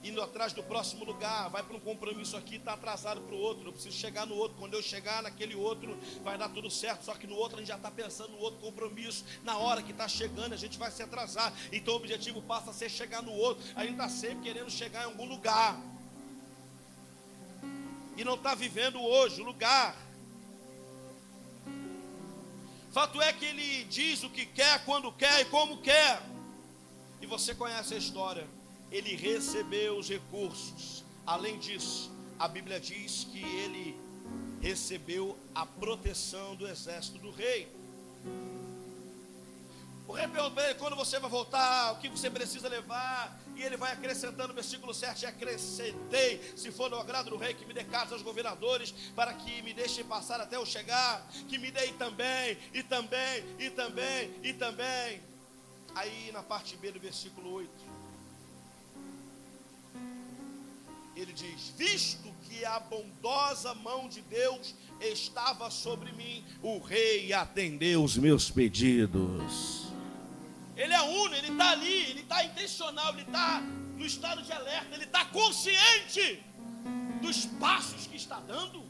indo atrás do próximo lugar, vai para um compromisso aqui, está atrasado para o outro, eu preciso chegar no outro, quando eu chegar naquele outro, vai dar tudo certo, só que no outro a gente já está pensando no outro compromisso, na hora que está chegando a gente vai se atrasar, então o objetivo passa a ser chegar no outro, a gente está sempre querendo chegar em algum lugar, e não está vivendo hoje o lugar. Fato é que ele diz o que quer, quando quer e como quer, e você conhece a história. Ele recebeu os recursos. Além disso, a Bíblia diz que ele recebeu a proteção do exército do rei. O rei perguntou para ele, quando você vai voltar, o que você precisa levar? E ele vai acrescentando no versículo 7, acrescentei, se for do agrado do rei, que me dê cartas aos governadores, para que me deixem passar até eu chegar, que me dê também, e também, e também, e também. Aí na parte B do versículo 8, ele diz, visto que a bondosa mão de Deus estava sobre mim, o rei atendeu os meus pedidos. Ele é uno, ele está ali, ele está intencional, ele está no estado de alerta, ele está consciente dos passos que está dando.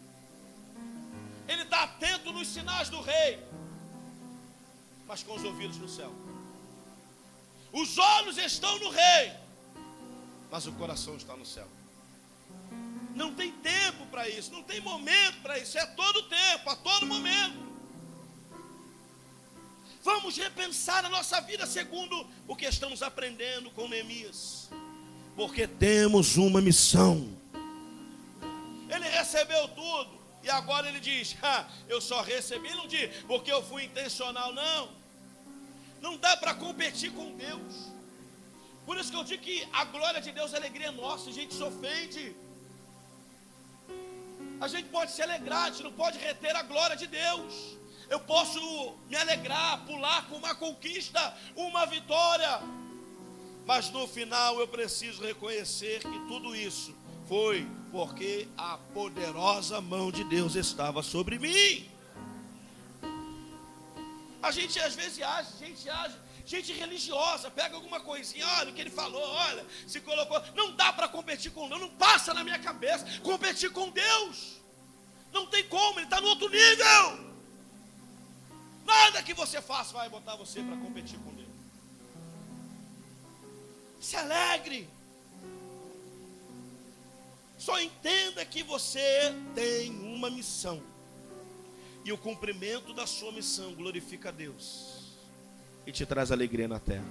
Ele está atento nos sinais do rei, mas com os ouvidos no céu. Os olhos estão no rei, mas o coração está no céu. Não tem tempo para isso, não tem momento para isso, é todo tempo, a todo momento. Vamos repensar a nossa vida segundo o que estamos aprendendo com Neemias, porque temos uma missão. Ele recebeu tudo e agora ele diz, eu só recebi, ele não diz porque eu fui intencional, não dá para competir com Deus. Por isso que eu digo que a glória de Deus, a alegria é nossa, a gente se ofende. A gente pode se alegrar, a gente não pode reter a glória de Deus. Eu posso me alegrar, pular com uma conquista, uma vitória. Mas no final eu preciso reconhecer que tudo isso foi porque a poderosa mão de Deus estava sobre mim. A gente às vezes age, gente religiosa, pega alguma coisinha, olha o que ele falou, olha, se colocou. Não dá para competir com Deus, não passa na minha cabeça competir com Deus. Não tem como, ele está no outro nível. Nada que você faça vai botar você para competir com Deus. Se alegre. Só entenda que você tem uma missão. E o cumprimento da sua missão glorifica a Deus e te traz alegria na terra.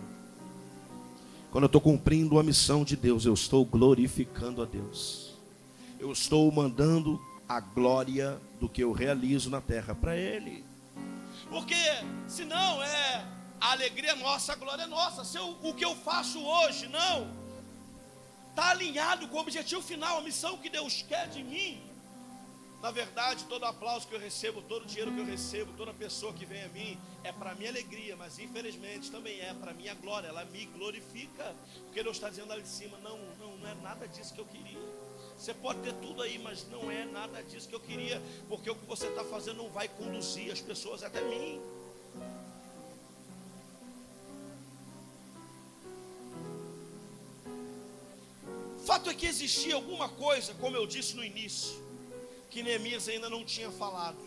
Quando eu estou cumprindo a missão de Deus, eu estou glorificando a Deus. Eu estou mandando a glória do que eu realizo na terra para Ele. Porque senão a alegria é nossa, a glória é nossa. Se o que eu faço hoje não está alinhado com o objetivo final, a missão que Deus quer de mim, na verdade, todo aplauso que eu recebo, todo dinheiro que eu recebo, toda pessoa que vem a mim, é para minha alegria, mas infelizmente também é para minha glória, ela me glorifica, porque Deus está dizendo ali de cima, não é nada disso que eu queria. Você pode ter tudo aí, mas não é nada disso que eu queria, porque o que você está fazendo não vai conduzir as pessoas até mim. O fato é que existia alguma coisa, como eu disse no início, que Neemias ainda não tinha falado.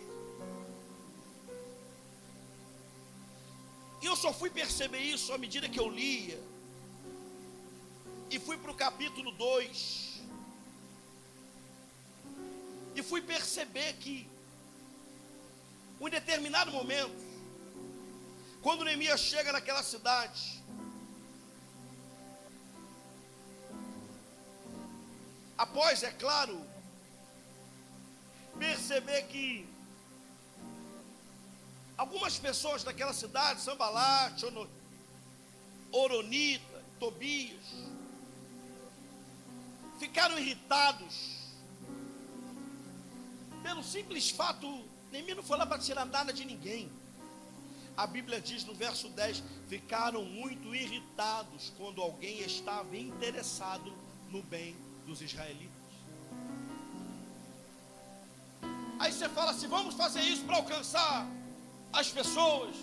E eu só fui perceber isso à medida que eu lia. E fui para o capítulo 2. E fui perceber que, em determinado momento, quando Neemias chega naquela cidade, após, é claro, perceber que algumas pessoas daquela cidade, Sanbalate, Oronita, Tobias, ficaram irritados pelo simples fato, Neemias não foi lá para tirar nada de ninguém. A Bíblia diz no verso 10, ficaram muito irritados quando alguém estava interessado no bem dos israelitas. Aí você fala assim, vamos fazer isso para alcançar as pessoas,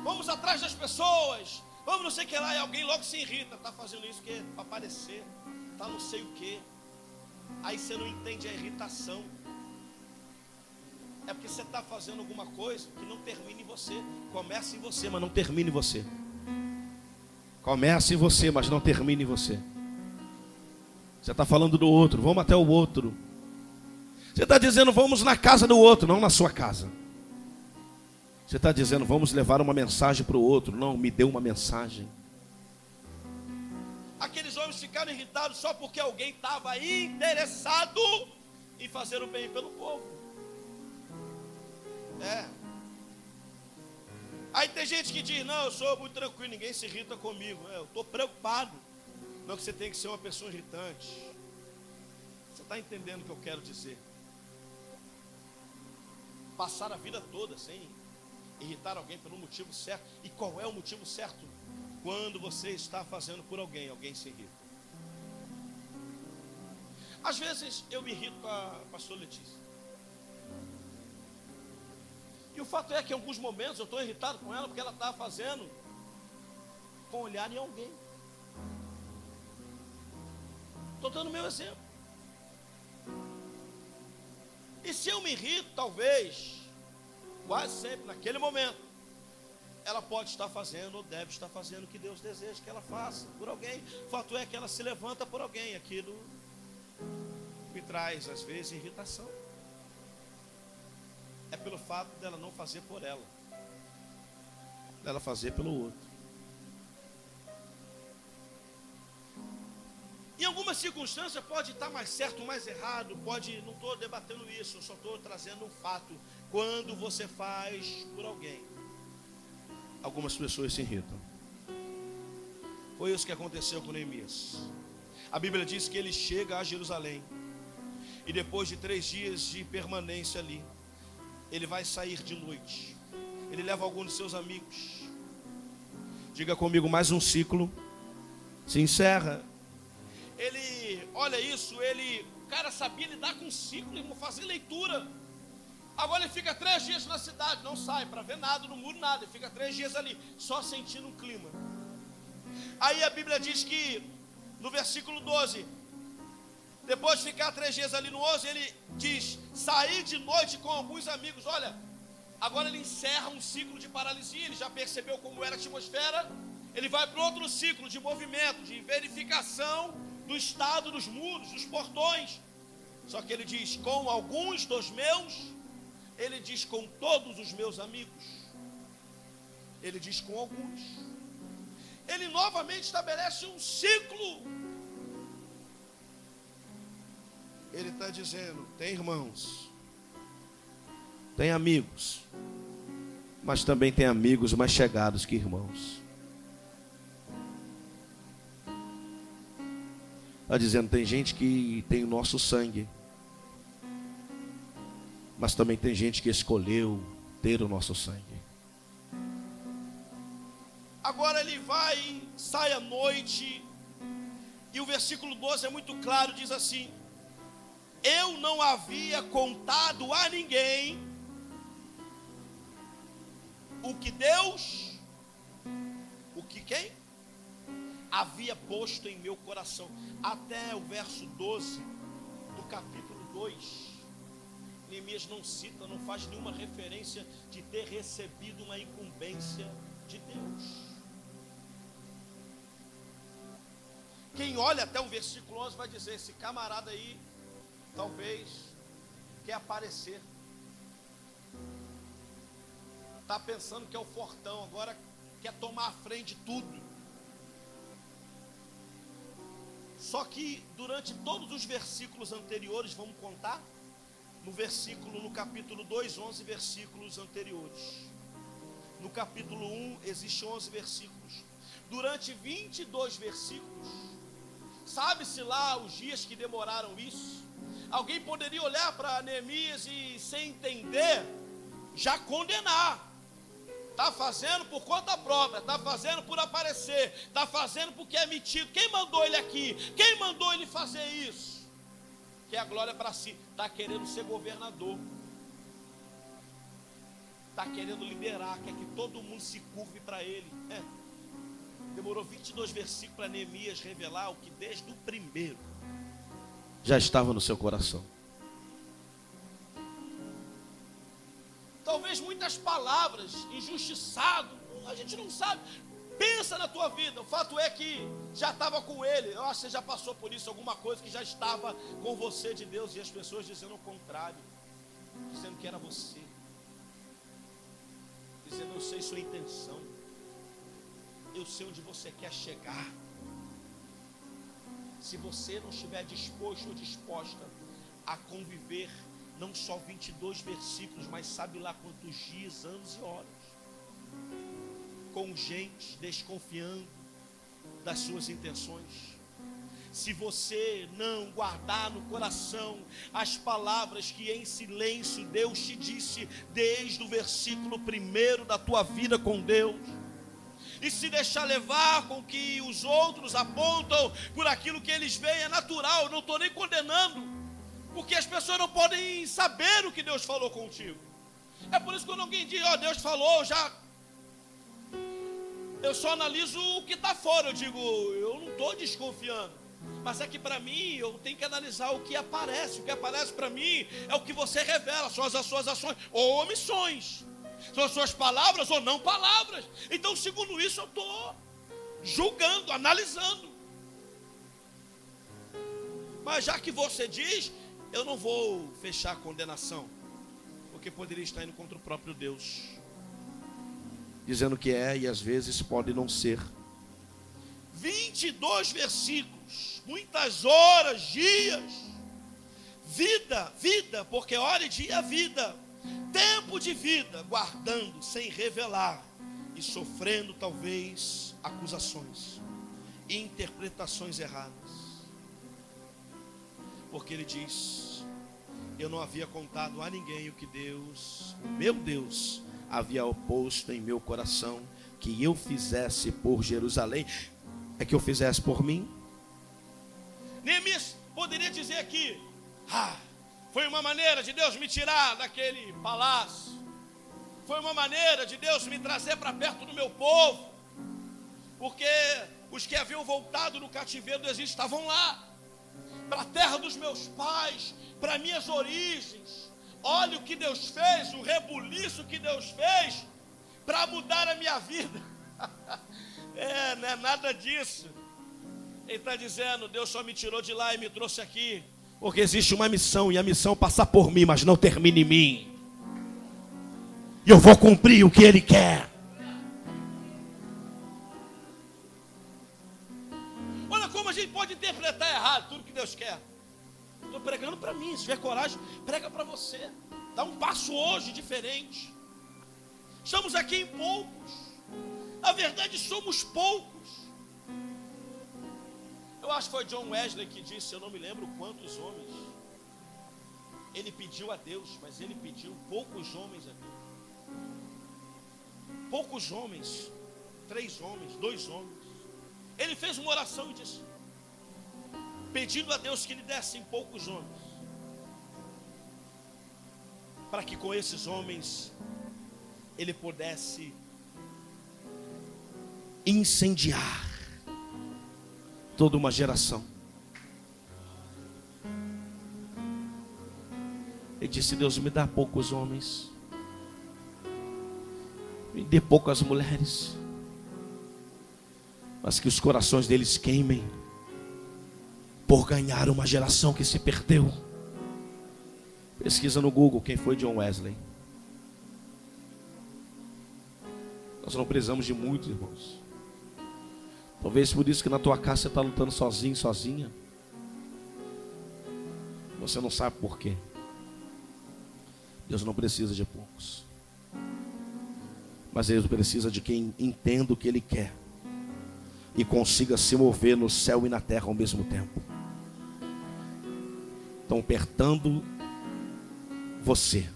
vamos atrás das pessoas, vamos não sei o que lá, e alguém logo se irrita, está fazendo isso que é para aparecer, está não sei o que. Aí você não entende a irritação, é porque você está fazendo alguma coisa que não termina em você. Começa em você, mas não termina em você. Começa em você, mas não termina em você. Você está falando do outro, vamos até o outro. Você está dizendo, vamos na casa do outro, não na sua casa. Você está dizendo, vamos levar uma mensagem para o outro, não, me dê uma mensagem. Aqueles homens ficaram irritados só porque alguém estava interessado em fazer o bem pelo povo. Aí tem gente que diz, não, eu sou muito tranquilo, ninguém se irrita comigo. Eu estou preocupado. Não que você tem que ser uma pessoa irritante. Você está entendendo o que eu quero dizer? Passar a vida toda sem irritar alguém pelo motivo certo. E qual é o motivo certo? Quando você está fazendo por alguém, alguém se irrita. Às vezes eu me irrito com a pastora Letícia. E o fato é que em alguns momentos eu estou irritado com ela porque ela está fazendo com olhar em alguém. Estou dando meu exemplo. E se eu me irrito, talvez, quase sempre, naquele momento, ela pode estar fazendo ou deve estar fazendo o que Deus deseja que ela faça por alguém. O fato é que ela se levanta por alguém. Aquilo me traz, às vezes, irritação. É pelo fato dela não fazer por ela, dela fazer pelo outro. Em algumas circunstâncias pode estar mais certo, mais errado, pode, não estou debatendo isso, eu só estou trazendo um fato. Quando você faz por alguém, algumas pessoas se irritam. Foi isso que aconteceu com Neemias. A Bíblia diz que ele chega a Jerusalém, e depois de 3 dias de permanência ali, ele vai sair de noite. Ele leva alguns de seus amigos. Diga comigo, mais um ciclo se encerra. Ele, olha isso, o cara sabia lidar com um ciclo, irmão, fazer leitura. Agora ele fica 3 dias na cidade, não sai para ver nada, não muda nada. Ele fica 3 dias ali, só sentindo um clima. Aí a Bíblia diz que, no versículo 12, depois de ficar 3 dias ali no 11, ele diz, sair de noite com alguns amigos. Olha, agora ele encerra um ciclo de paralisia, ele já percebeu como era a atmosfera. Ele vai para outro ciclo de movimento, de verificação do estado dos muros, dos portões. Só que ele diz, com alguns dos meus Ele diz com todos os meus amigos? Ele diz com alguns. Ele novamente estabelece um ciclo. Ele está dizendo, tem irmãos, tem amigos, mas também tem amigos mais chegados que irmãos. Está dizendo, tem gente que tem o nosso sangue, mas também tem gente que escolheu ter o nosso sangue. Agora ele vai, sai à noite, e o versículo 12 é muito claro, diz assim: eu não havia contado a ninguém o que Deus, o que quem? Havia posto em meu coração. Até o verso 12 do capítulo 2, Neemias não cita, não faz nenhuma referência de ter recebido uma incumbência de Deus. Quem olha até o versículo 11 vai dizer, esse camarada aí talvez quer aparecer, está pensando que é o fortão, agora quer tomar a frente de tudo. Só que durante todos os versículos anteriores, vamos contar, no capítulo 2, 11 versículos anteriores. No capítulo 1, existem 11 versículos. Durante 22 versículos, sabe-se lá os dias que demoraram isso? Alguém poderia olhar para Neemias e, sem entender, já condenar. Está fazendo por conta própria, está fazendo por aparecer, está fazendo porque é metido. Quem mandou ele aqui? Quem mandou ele fazer isso? Quer a glória para si, está querendo ser governador, está querendo liderar, quer que todo mundo se curve para ele. Demorou 22 versículos para Neemias revelar o que desde o primeiro já estava no seu coração. Talvez muitas palavras, injustiçado, a gente não sabe. Pensa na tua vida, o fato é que já estava com ele. Eu acho que você já passou por isso, alguma coisa que já estava com você de Deus, e as pessoas dizendo o contrário, dizendo que era você, dizendo, eu sei sua intenção, eu sei onde você quer chegar. Se você não estiver disposto ou disposta a conviver, não só 22 versículos, mas sabe lá quantos dias, anos e horas, com gente desconfiando das suas intenções. Se você não guardar no coração as palavras que em silêncio Deus te disse desde o versículo 1 da tua vida com Deus, e se deixar levar com que os outros apontam por aquilo que eles veem, é natural, eu não estou nem condenando, porque as pessoas não podem saber o que Deus falou contigo. É por isso que quando alguém diz, Deus falou, eu só analiso o que está fora. Eu digo, eu não estou desconfiando, mas é que para mim eu tenho que analisar o que aparece. O que aparece para mim é o que você revela, são as suas ações ou omissões, são as suas palavras ou não palavras. Então, segundo isso, eu estou julgando, analisando. Mas já que você diz, eu não vou fechar a condenação, porque poderia estar indo contra o próprio Deus, dizendo que é, e às vezes pode não ser. 22 versículos, muitas horas, dias, vida, porque hora e dia é vida, tempo de vida, guardando, sem revelar, e sofrendo talvez acusações, interpretações erradas. Porque ele diz, eu não havia contado a ninguém o que Deus, o meu Deus, havia oposto em meu coração, que eu fizesse por Jerusalém. É que eu fizesse por mim? Neemias poderia dizer aqui, foi uma maneira de Deus me tirar daquele palácio, foi uma maneira de Deus me trazer para perto do meu povo, porque os que haviam voltado no cativeiro do Egito estavam lá, para a terra dos meus pais, para minhas origens. Olha o que Deus fez, o rebuliço que Deus fez para mudar a minha vida. Não é nada disso. Ele está dizendo, Deus só me tirou de lá e me trouxe aqui porque existe uma missão, e a missão é passar por mim, mas não termina em mim. e eu vou cumprir o que Ele quer. Olha como a gente pode interpretar errado tudo que Deus quer. Estou pregando para mim, se tiver coragem, prega para você. Dá um passo hoje diferente. Estamos aqui em poucos. Na verdade somos poucos. Eu acho que foi John Wesley que disse, eu não me lembro quantos homens ele pediu a Deus, mas ele pediu poucos homens a Deus. Poucos homens, 3 homens, 2 homens. Ele fez uma oração e disse, pedindo a Deus que lhe dessem poucos homens, para que com esses homens ele pudesse incendiar toda uma geração. Ele disse, Deus, me dá poucos homens, me dê poucas mulheres, mas que os corações deles queimem por ganhar uma geração que se perdeu. Pesquisa no Google quem foi John Wesley. Nós não precisamos de muito, irmãos. Talvez por isso que na tua casa você está lutando sozinho, sozinha. Você não sabe por quê. Deus não precisa de poucos, mas Deus precisa de quem entenda o que Ele quer e consiga se mover no céu e na terra ao mesmo tempo. Estão apertando você,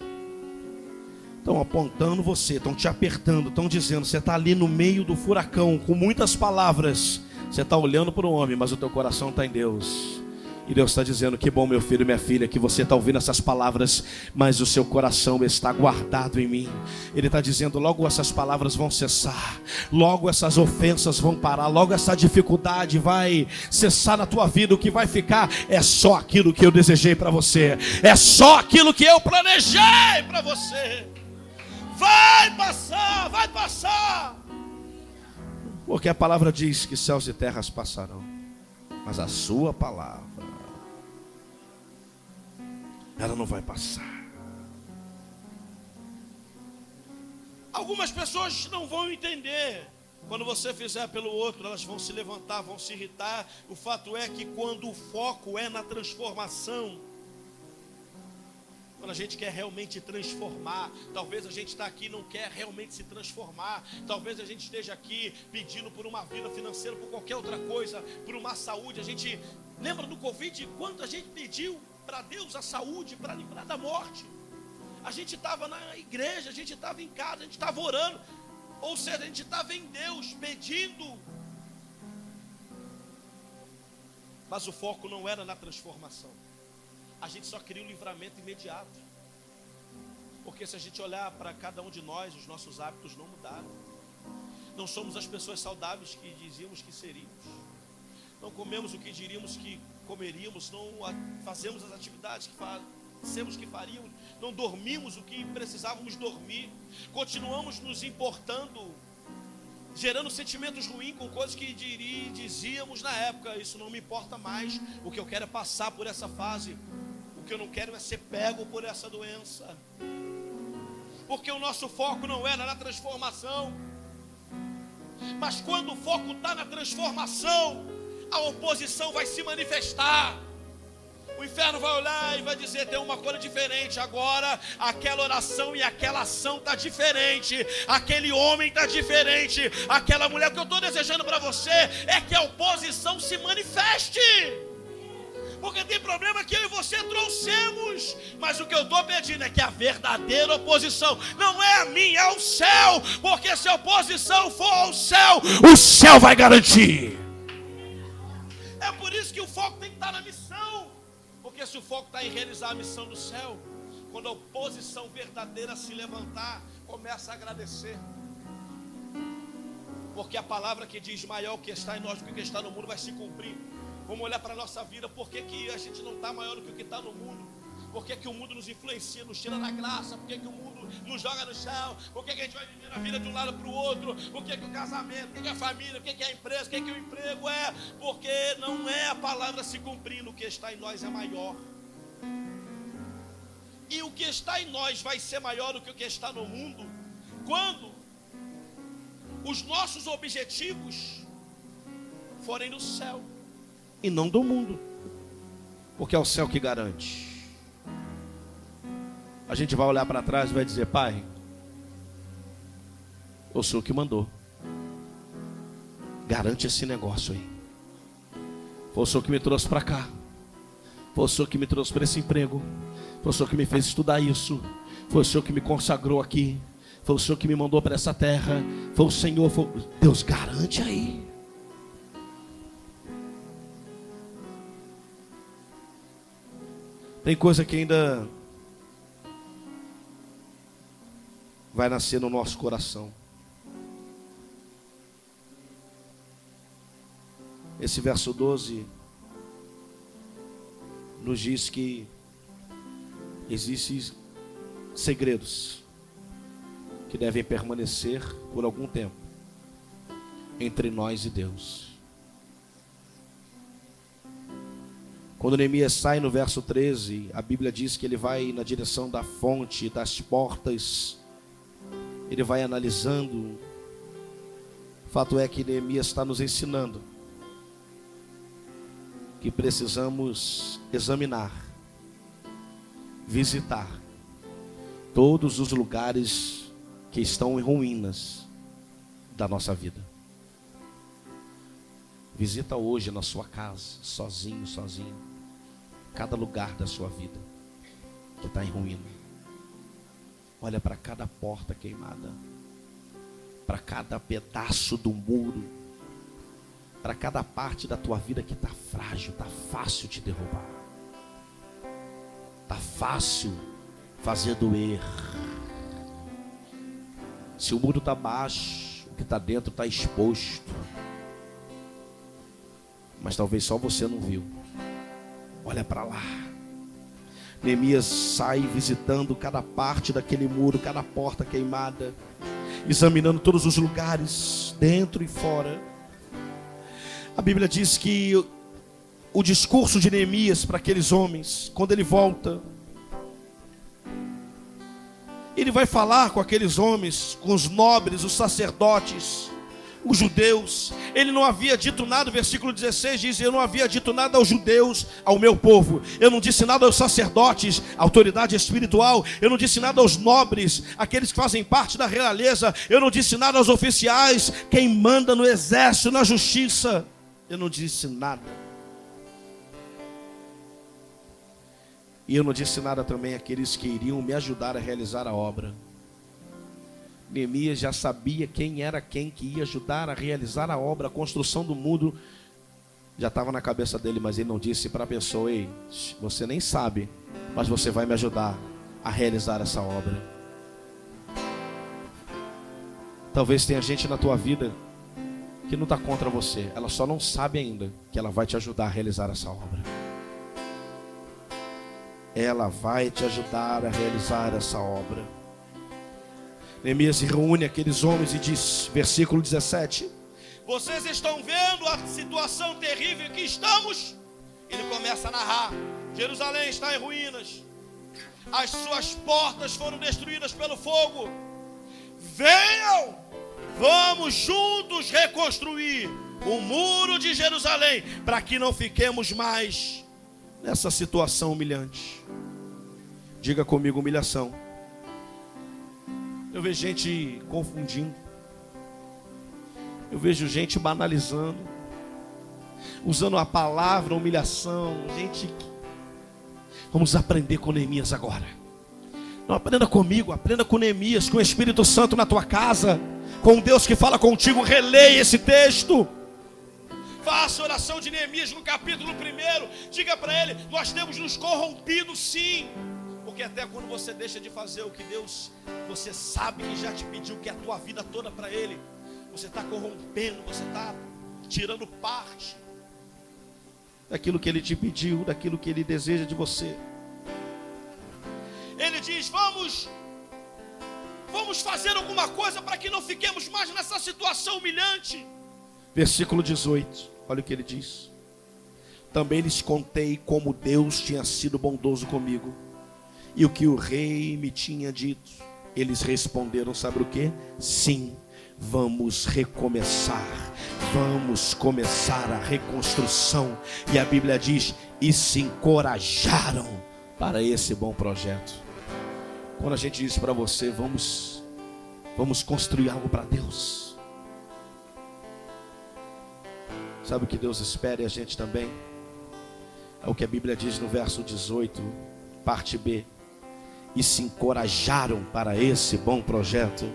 estão apontando você, estão te apertando, estão dizendo, você está ali no meio do furacão, com muitas palavras, você está olhando para o homem, mas o teu coração está em Deus. E Deus está dizendo, que bom, meu filho e minha filha, que você está ouvindo essas palavras, mas o seu coração está guardado em mim. Ele está dizendo, logo essas palavras vão cessar, logo essas ofensas vão parar, logo essa dificuldade vai cessar na tua vida. O que vai ficar é só aquilo que eu desejei para você, é só aquilo que eu planejei para você. Vai passar, vai passar. Porque a palavra diz que céus e terras passarão, mas a sua palavra, ela não vai passar. Algumas pessoas não vão entender. Quando você fizer pelo outro, elas vão se levantar, vão se irritar. O fato é que quando o foco é na transformação, quando a gente quer realmente transformar, talvez a gente está aqui e não quer realmente se transformar. Talvez a gente esteja aqui pedindo por uma vida financeira, por qualquer outra coisa, por uma saúde. A gente lembra do Covid, quanto a gente pediu para Deus a saúde, para livrar da morte. A gente estava na igreja, a gente estava em casa, a gente estava orando. Ou seja, a gente estava em Deus pedindo. Mas o foco não era na transformação. A gente só queria um livramento imediato. Porque se a gente olhar para cada um de nós, os nossos hábitos não mudaram. Não somos as pessoas saudáveis que dizíamos que seríamos. Não comemos o que diríamos que comeríamos. Não fazemos as atividades que dissemos que faríamos. Não dormimos o que precisávamos dormir. Continuamos nos importando, gerando sentimentos ruins com coisas que dizíamos na época. Isso não me importa mais. O que eu quero é passar por essa fase. O que eu não quero é ser pego por essa doença. Porque o nosso foco não era na transformação. Mas quando o foco está na transformação, a oposição vai se manifestar. O inferno vai olhar e vai dizer, tem uma coisa diferente agora. Aquela oração e aquela ação está diferente. Aquele homem está diferente. Aquela mulher. O que eu estou desejando para você é que a oposição se manifeste. Porque tem problema que eu e você trouxemos. Mas o que eu estou pedindo é que a verdadeira oposição não é a minha, é o céu. Porque se a oposição for ao céu, o céu vai garantir. É por isso que o foco tem que estar na missão. Porque se o foco está em realizar a missão do céu, quando a oposição verdadeira se levantar, começa a agradecer. Porque a palavra que diz maior o que está em nós do que está no mundo vai se cumprir. Vamos olhar para a nossa vida. Por que a gente não está maior do que o que está no mundo? Por que o mundo nos influencia, nos tira da graça? Por que o mundo nos joga no chão? Por que a gente vai viver a vida de um lado para o outro? Por que o casamento? Por que a família? Por que a empresa? Por que o emprego é? Porque não é a palavra se cumprindo. O que está em nós é maior. E o que está em nós vai ser maior do que o que está no mundo quando os nossos objetivos forem do céu e não do mundo, porque é o céu que garante. A gente vai olhar para trás e vai dizer: Pai, o Senhor que mandou, garante esse negócio aí. Foi o Senhor que me trouxe para cá, foi o Senhor que me trouxe para esse emprego, foi o Senhor que me fez estudar isso, foi o Senhor que me consagrou aqui, foi o Senhor que me mandou para essa terra, foi o Senhor, foi... Deus garante aí. Tem coisa que ainda vai nascer no nosso coração. Esse verso 12 nos diz que existem segredos que devem permanecer por algum tempo entre nós e Deus. Quando Neemias sai no verso 13, a Bíblia diz que ele vai na direção da fonte, das portas, ele vai analisando. O fato é que Neemias está nos ensinando que precisamos examinar, visitar todos os lugares que estão em ruínas da nossa vida. Visita hoje na sua casa, sozinho, cada lugar da sua vida que está em ruína. Olha para cada porta queimada, para cada pedaço do muro, para cada parte da tua vida que está frágil, está fácil te derrubar, está fácil fazer doer. Se o muro está baixo, o que está dentro está exposto, mas talvez só você não viu. Olha para lá. Neemias sai visitando cada parte daquele muro, cada porta queimada, examinando todos os lugares, dentro e fora. A Bíblia diz que o discurso de Neemias para aqueles homens, quando ele volta, ele vai falar com aqueles homens, com os nobres, os sacerdotes, os judeus. Ele não havia dito nada, o versículo 16 diz: eu não havia dito nada aos judeus, ao meu povo. Eu não disse nada aos sacerdotes, autoridade espiritual. Eu não disse nada aos nobres, aqueles que fazem parte da realeza. Eu não disse nada aos oficiais, quem manda no exército, na justiça. Eu não disse nada. E eu não disse nada também àqueles que iriam me ajudar a realizar a obra. Neemias já sabia quem era quem que ia ajudar a realizar a obra, a construção do muro. Já estava na cabeça dele, mas ele não disse para a pessoa: ei, você nem sabe, mas você vai me ajudar a realizar essa obra. Talvez tenha gente na tua vida que não está contra você, ela só não sabe ainda que ela vai te ajudar a realizar essa obra. Ela vai te ajudar a realizar essa obra. Neemias reúne aqueles homens e diz, versículo 17: vocês estão vendo a situação terrível que estamos? Ele começa a narrar: Jerusalém está em ruínas, as suas portas foram destruídas pelo fogo. Venham, vamos juntos reconstruir o muro de Jerusalém, para que não fiquemos mais nessa situação humilhante. Diga comigo: humilhação. Eu vejo gente confundindo, eu vejo gente banalizando, usando a palavra humilhação. Gente, vamos aprender com Neemias agora. Não aprenda comigo, aprenda com Neemias, com o Espírito Santo na tua casa, com Deus que fala contigo. Releia esse texto. Faça a oração de Neemias no capítulo 1. Diga para ele: nós temos nos corrompido sim. Porque até quando você deixa de fazer o que Deus, você sabe que já te pediu, que é a tua vida toda para Ele, você está corrompendo, você está tirando parte daquilo que Ele te pediu, daquilo que Ele deseja de você. Ele diz: vamos fazer alguma coisa para que não fiquemos mais nessa situação humilhante. Versículo 18, olha o que ele diz: também lhes contei como Deus tinha sido bondoso comigo, e o que o rei me tinha dito. Eles responderam, sabe o que? Sim, vamos recomeçar. Vamos começar a reconstrução. E a Bíblia diz, e se encorajaram para esse bom projeto. Quando a gente diz para você, vamos construir algo para Deus. Sabe o que Deus espera e a gente também? É o que a Bíblia diz no verso 18, parte B. E se encorajaram para esse bom projeto.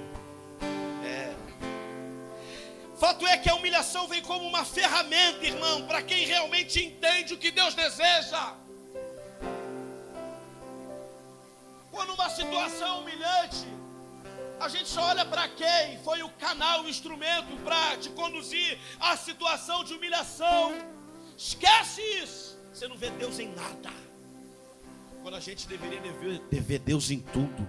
Fato é que a humilhação vem como uma ferramenta, irmão, para quem realmente entende o que Deus deseja. Quando uma situação humilhante, a gente só olha para quem foi o canal, o instrumento para te conduzir à situação de humilhação. Esquece isso. Você não vê Deus em nada. Quando a gente deveria ver Deus em tudo.